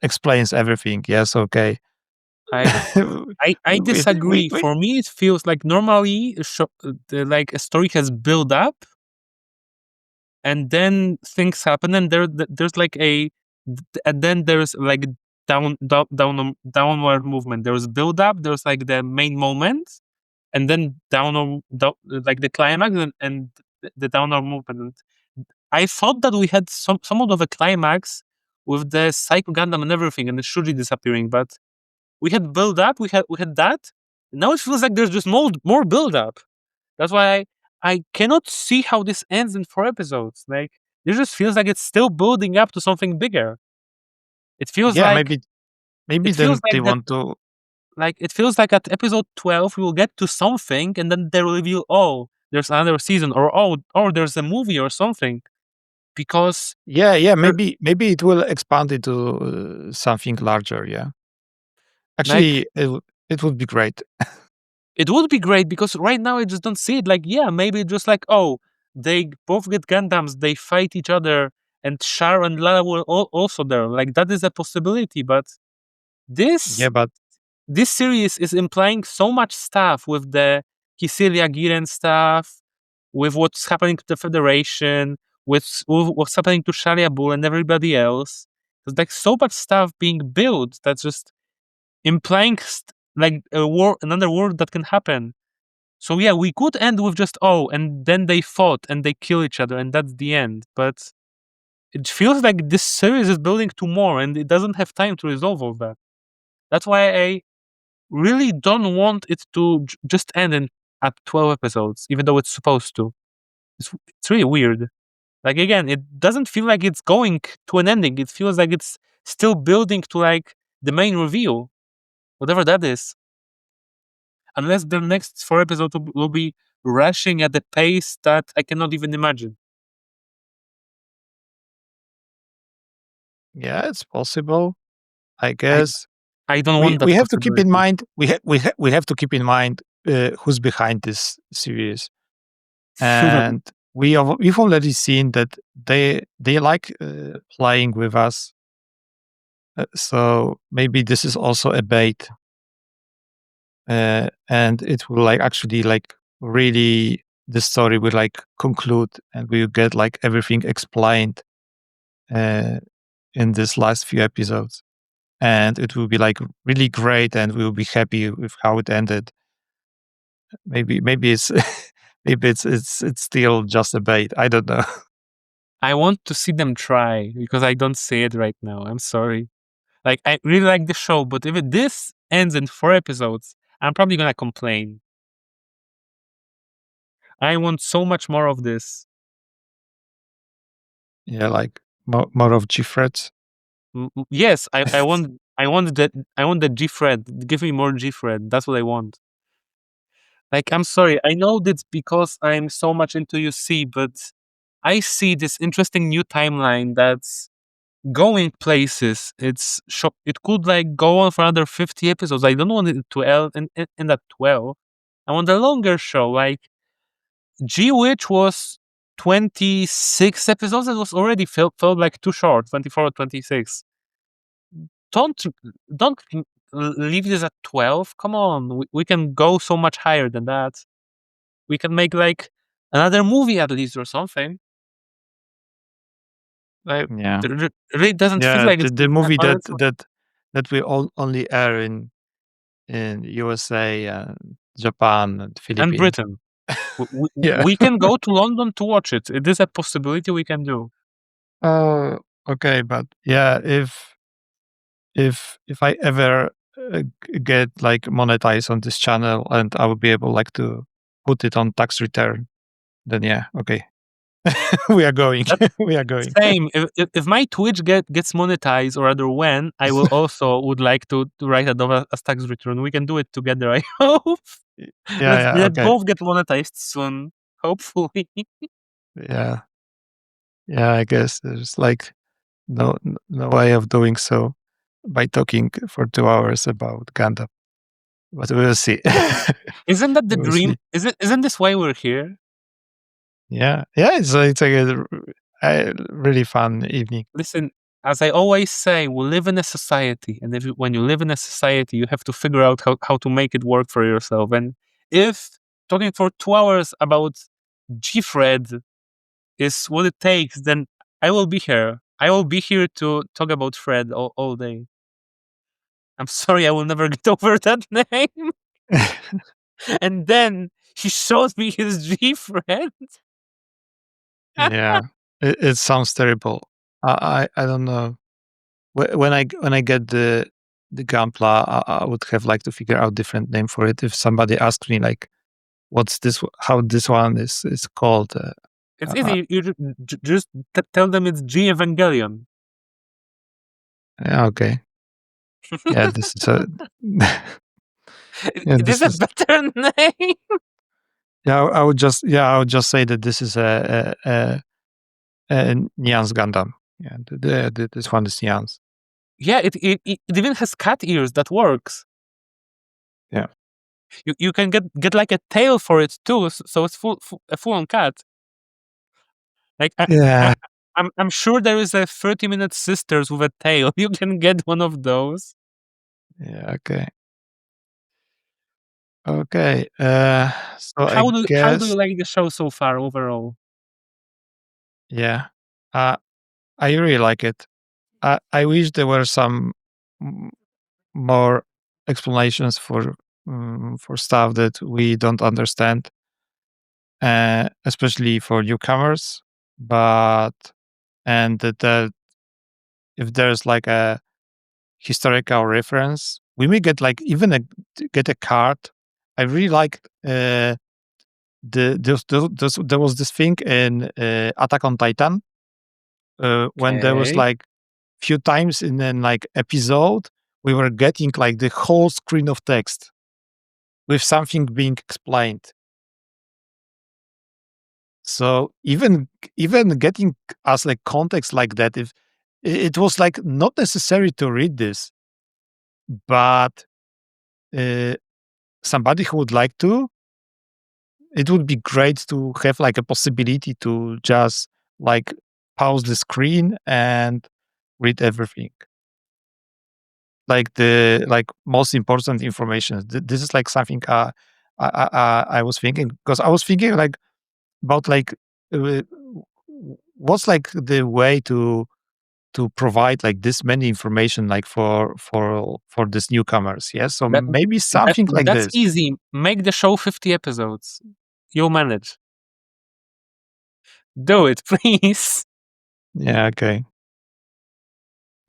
explains everything yes okay I I disagree. we For me, it feels like normally like a story has built up, and then things happen, and there's like and then there's like downward movement. There's build up. There's like the main moment, and then like the climax, and the downward movement. I thought that we had somewhat of a climax with the Psycho Gundam and everything, and the Shuji disappearing, but we had build up, we had that. Now it feels like there's just more build up. That's why I cannot see how this ends in 4 episodes. Like it just feels like it's still building up to something bigger. It feels yeah like maybe it feels then they like that want to like it feels like at episode 12 we will get to something and then they will reveal, oh, there's another season, or oh, or there's a movie or something. Because yeah there, maybe it will expand into something larger yeah like actually it would be great. it would be great because right now I just don't see it. Like, yeah, maybe just like, oh, they both get Gundams, they fight each other, and Char and Lara were also there. Like, that is a possibility. But Yeah, this but this series is implying so much stuff with the Kisilia Giren stuff, with what's happening to the Federation, with what's happening to Sharia Bull and everybody else. There's like so much stuff being built that's just implying like a war, another war that can happen. So yeah, we could end with just, oh, and then they fought and they kill each other and that's the end. But it feels like this series is building to more and it doesn't have time to resolve all that. That's why I really don't want it to just end in at 12 episodes, even though it's supposed to. It's really weird. Like again, it doesn't feel like it's going to an ending. It feels like it's still building to like the main reveal, whatever that is. Unless the next 4 episodes will be rushing at a pace that I cannot even imagine. yeah, it's possible. I I guess I don't we want that have to keep in possibility. mind we have to keep in mind who's behind this series, and we've already seen that they like playing with us. So maybe this is also a bait, and it will like actually like really the story will like conclude, and we'll get like everything explained uh, in this last few episodes. And it will be like really great and we'll be happy with how it ended. Maybe it's maybe it's still just a bait. I don't know. I want to see them try because I don't see it right now. I'm sorry. Like I really like the show, but if this ends in 4 episodes, I'm probably gonna complain. I want so much more of this. Yeah, like more of Gfreds. Yes, I want the G Fred. Give me more G Fred. That's what I want. Like I'm sorry, I know that's because I'm so much into UC, but I see this interesting new timeline that's going places. It could like go on for another 50 episodes. I don't want it to end in that 12. I want a longer show. Like G Witch was 26 episodes. It was already felt like too short. 24 or 26. Don't don't leave this at 12. Come on, we can go so much higher than that. We can make like another movie at least or something. Like Yeah. it really doesn't feel Yeah, like it's the movie on that its own. we only air in USA and Japan and And Philippines. Britain. Yeah. We can go to London to watch it. It is a possibility we can do. Oh, okay, but yeah, if I ever get like monetized on this channel and I will be able like to put it on tax return, then yeah, okay, we are going, That we are going. same. If my Twitch gets monetized, or rather when, I will also would like to write a Dova as tax return. We can do it together. I hope. Yeah, yeah, Let's okay, both get monetized soon. Hopefully. yeah, yeah. I guess there's like no way of doing so by talking for 2 hours about Gundam, but we'll see. Isn't that the We'll dream? see. Isn't this why we're here? Yeah, yeah. It's like a really fun evening. Listen, as I always say, we live in a society, and when you live in a society, you have to figure out how to make it work for yourself. And if talking for 2 hours about Gfred is what it takes, then I will be here. I will be here to talk about Fred all day. I'm sorry, I will never get over that name. And then he shows me his Gfred. Yeah, it sounds terrible. I don't know. When I get the Gunpla, I would have like to figure out different name for it. If somebody asks me like, "What's this? How this one is called?" It's Uh, easy. You just tell them it's G Evangelion. yeah, okay. Yeah, this is a yeah, It is this a is better name. yeah. I would just say that this is a Nyan's Gundam. Yeah, this one is Nyan's. Yeah, it even has cat ears. That works. Yeah, You can get like a tail for it too, so it's a full on cat. Like yeah, I'm sure there is a 30-minute sisters with a tail. You can get one of those. yeah. Okay, okay. So I How do you guess like the show so far overall? yeah. Uh, I really like it. I wish there were some m- more explanations for stuff that we don't understand, especially for newcomers. But and that if there's like a historical reference, we may get like even get a card. I really like there was this thing in Attack on Titan when there was Okay. like few times in an like episode we were getting like the whole screen of text with something being explained. So even getting us like context like that, if it was like not necessary to read this, but uh, somebody who would like to, it would be great to have like a possibility to just like pause the screen and read everything. Like the like most important information. This is like something I was thinking because I was thinking like about like uh, what's like the way to provide like this many information like for these newcomers. Yes, so That, maybe something like that's this. easy. Make the show 50 episodes. You'll manage. Do it, please. Yeah. Okay.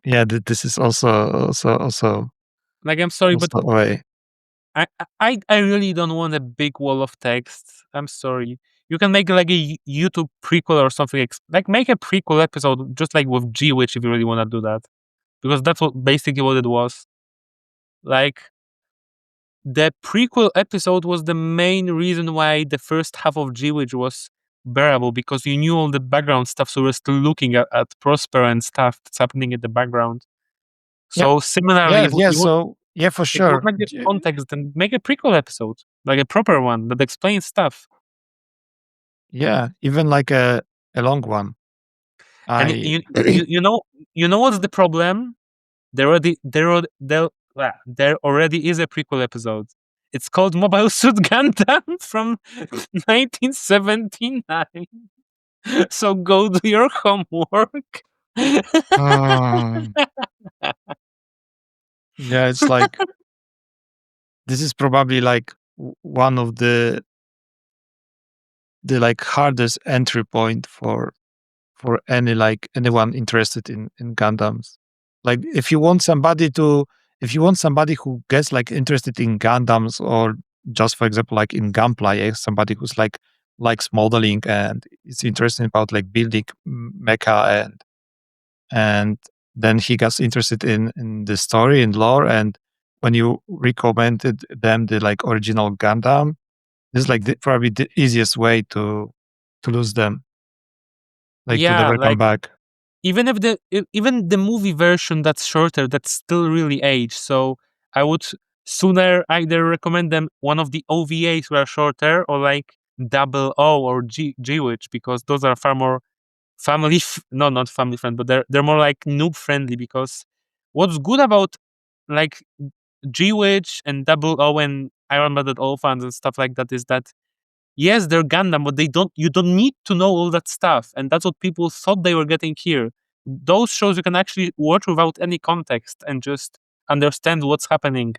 Yeah. This is Like I'm sorry, but also a way. I really don't want a big wall of text. I'm sorry. You can make like a YouTube prequel or something. Like make a prequel episode just like with G Witch if you really want to do that, because that's what basically what it was. Like the prequel episode was the main reason why the first half of G Witch was bearable, because you knew all the background stuff, so we're still looking at Prosper and stuff that's happening in the background. Yeah. So similarly, Yeah. Yeah. So yeah, for if you sure. want the context, then make a prequel episode, like a proper one that explains stuff. Yeah, even like a long one. And I you know what's the problem? There already is a prequel episode. It's called Mobile Suit Gundam from 1979. So go do your homework. Mm, yeah, it's like this is probably like one of the like hardest entry point for any like anyone interested in Gundams. Like if you want somebody who gets like interested in Gundams or just for example like in Gunpla, yeah, somebody who's like likes modeling and is interested about like building mecha and then he gets interested in the story and lore and when you recommended them the like original Gundam, this is like probably the easiest way to lose them, like to Yeah, never come like back. even the movie version that's shorter, that's still really aged. So I would sooner either recommend them one of the OVAs who are shorter, or like Double O or G Witch, because those are far more no, not family friend, but they're more like noob friendly. Because what's good about like G Witch and Double O and Iron Blooded Orphans and stuff like that is that yes, they're Gundam, but you don't need to know all that stuff. And that's what people thought they were getting here. Those shows you can actually watch without any context and just understand what's happening,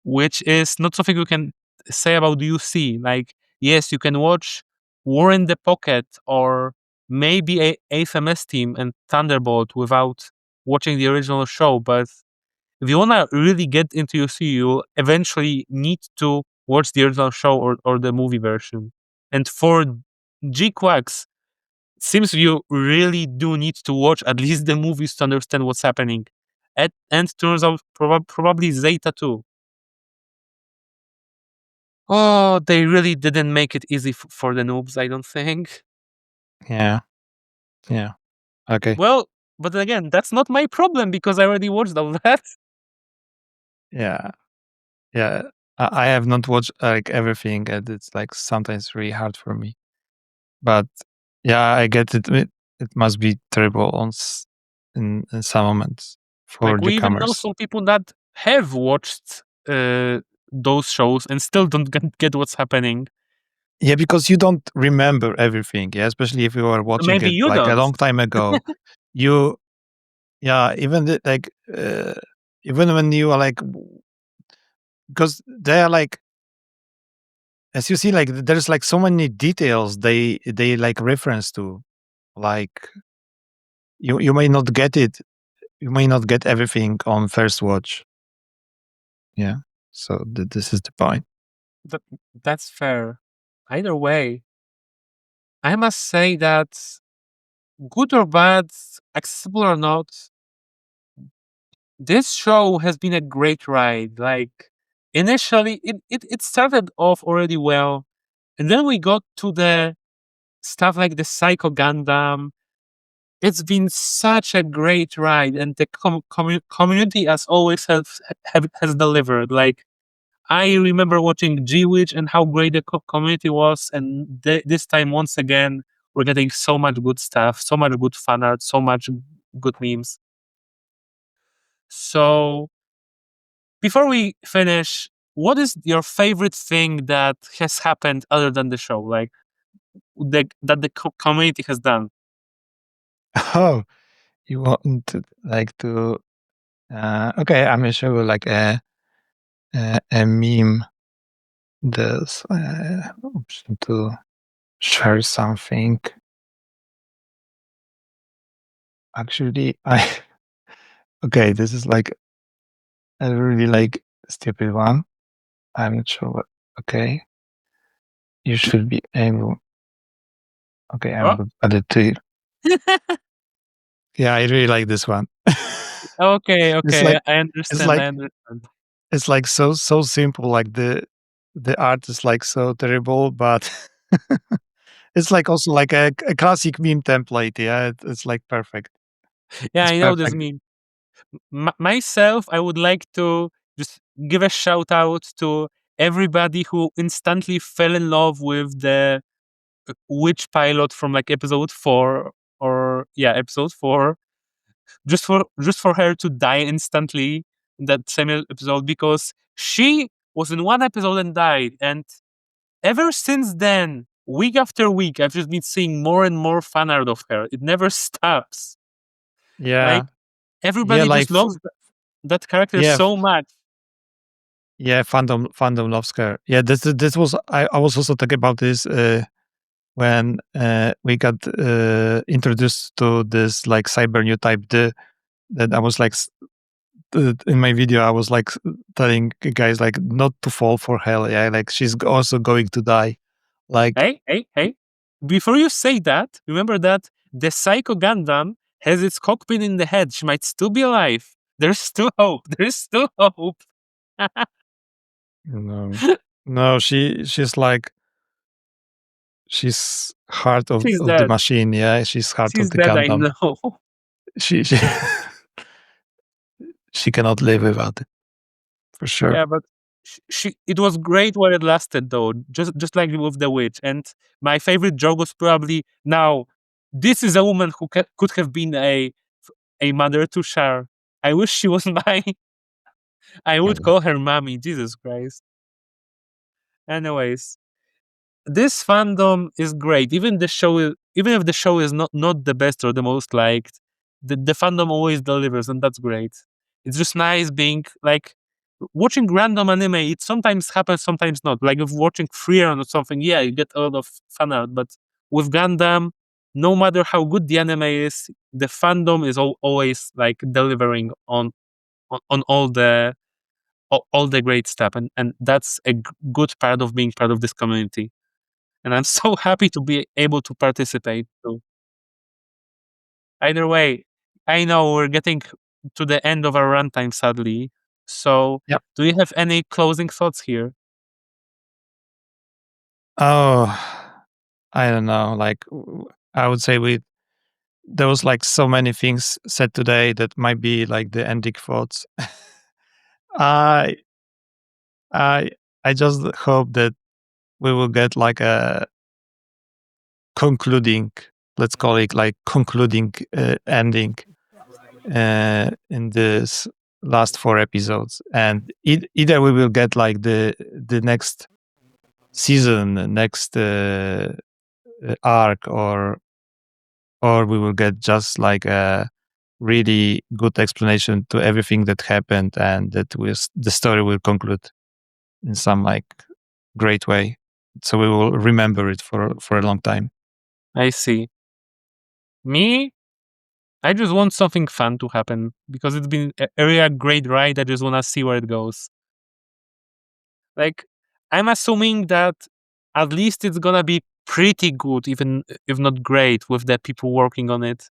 which is not something you can say about UC. Like, yes, you can watch War in the Pocket or maybe a FMS Team and Thunderbolt without watching the original show, but if you wanna really get into UC, you'll eventually need to watch the original show or the movie version. And for GQuuuuuX, seems you really do need to watch at least the movies to understand what's happening. And turns out probably Zeta too. Oh, they really didn't make it easy for the noobs, I don't think. Yeah, yeah. Okay. Well, but again, that's not my problem because I already watched all that. Yeah, yeah. I have not watched like everything, and it's like sometimes really hard for me. But yeah, I get it. It must be terrible in some moments for Like, we even know newcomers. some people that have watched those shows and still don't get what's happening. Yeah, because you don't remember everything. Yeah, especially if you were watching Maybe it you like a don't. long time ago. You yeah, even like even when you are like because they are like as you see like there's like so many details they like reference to like you may not get it you may not get everything on first watch. Yeah, so this is the point. That, that's fair. Either way, I must say that good or bad, accessible or not, this show has been a great ride. Like, initially, it started off already well, and then we got to the stuff like the Psycho Gundam. It's been such a great ride, and the community, as always, has delivered. Like, I remember watching G Witch and how great the community was, and this time once again we're getting so much good stuff, so much good fan art, so much good memes. So before we finish, what is your favorite thing that has happened other than the show, like that the community has done? Oh, you want to like to okay, I'm gonna show you like a meme. There's option to share something. Actually, I okay, this is like a really like stupid one. I'm not sure what. Okay, you should be able. Okay, I'm Oh, gonna add it to you. Yeah, I really like this one. okay, It's okay, like I it's understand. I like understand. it's like so simple. Like the art is like so terrible, but it's like also like a classic meme template. Yeah, it's like perfect. Yeah, It's I know this perfect. meme. Myself, I would like to just give a shout out to everybody who instantly fell in love with the which pilot from like episode 4 or yeah, episode 4, just for her to die instantly in that same episode, because she was in one episode and died, and ever since then, week after week, I've just been seeing more and more fan art of her. It never stops. Like Yeah. Yeah, everybody like just loves that character yeah, so much. yeah, fandom loves her. Yeah, this was I was also talking about this when we got introduced to this like cyber new type that I was like in my video I was like telling guys like not to fall for hell. Yeah, like she's also going to die. Like Hey, hey, hey. Before you say that, remember that the Psycho Gundam has its cockpit in the head. She might still be alive. There's still hope. There's still hope. no, no, she's like she's heart She's of the dead. machine. Yeah, she's heart of She's the dead, I Gundam. know. She she cannot live without it for sure. Yeah, but it was great while it lasted, though. Just like with the witch. And my favorite joke was probably, now this is a woman who could have been a mother to Shar. I wish she was my. I would call her mommy. Jesus Christ. Anyways, this fandom is great. Even if the show is not the best or the most liked, the fandom always delivers, and that's great. It's just nice being like watching random anime. It sometimes happens, sometimes not. Like if watching Freon or something, yeah, you get a lot of fan art. But with Gundam, no matter how good the anime is, the fandom is always like delivering on all the great stuff, and that's a good part of being part of this community, and I'm so happy to be able to participate. So either way, I know we're getting to the end of our runtime, sadly. So, Yep. do you have any closing thoughts here? Oh, I don't know. Like I would say we there was like so many things said today that might be like the ending thoughts. I I I just hope that we will get like a concluding, let's call it like concluding ending in this last 4 episodes, and either we will get like the next season, next arc, or we will get just like a really good explanation to everything that happened, and that was the story will conclude in some like great way, so we will remember it for a long time. I see. Me, I just want something fun to happen because it's been a really great ride. I just want to see where it goes. Like, I'm assuming that at least it's gonna be pretty good, even if not great, with the people working on it.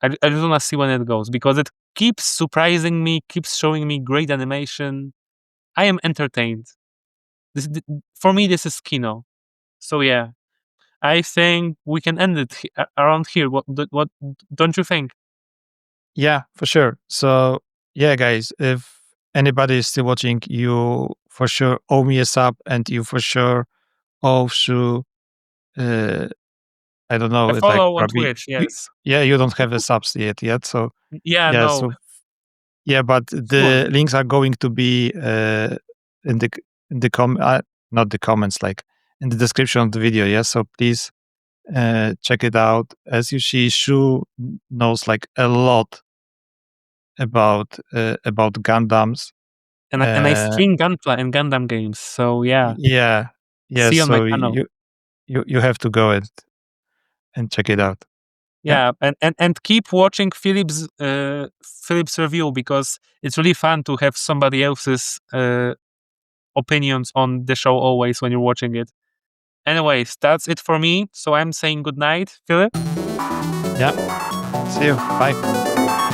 I just want to see when it goes because it keeps surprising me, keeps showing me great animation. I am entertained. For me, this is Kino. So yeah, I think we can end it around here. What don't you think? Yeah, for sure. So yeah, guys, if anybody is still watching, you for sure owe me a sub, and you for sure owe Shu. Uh, I don't know. A It's like follow on probably Twitch, yes. yeah, you don't have a subs yet. So Yeah, yeah, no, so yeah, but soon. the links are going to be in the in the not the comments, like in the description of the video. Yeah, so please check it out. As you see, Shu knows like a lot about Gundams. And I Uh, stream Gunpla and Gundam games. So yeah, yeah, yeah. see you on my So channel. you have to go and check it out. Yeah, Yeah, and keep watching Philip's review because it's really fun to have somebody else's opinions on the show always when you're watching it. Anyways, that's it for me. So I'm saying good night, Philip. yeah. See you. Bye.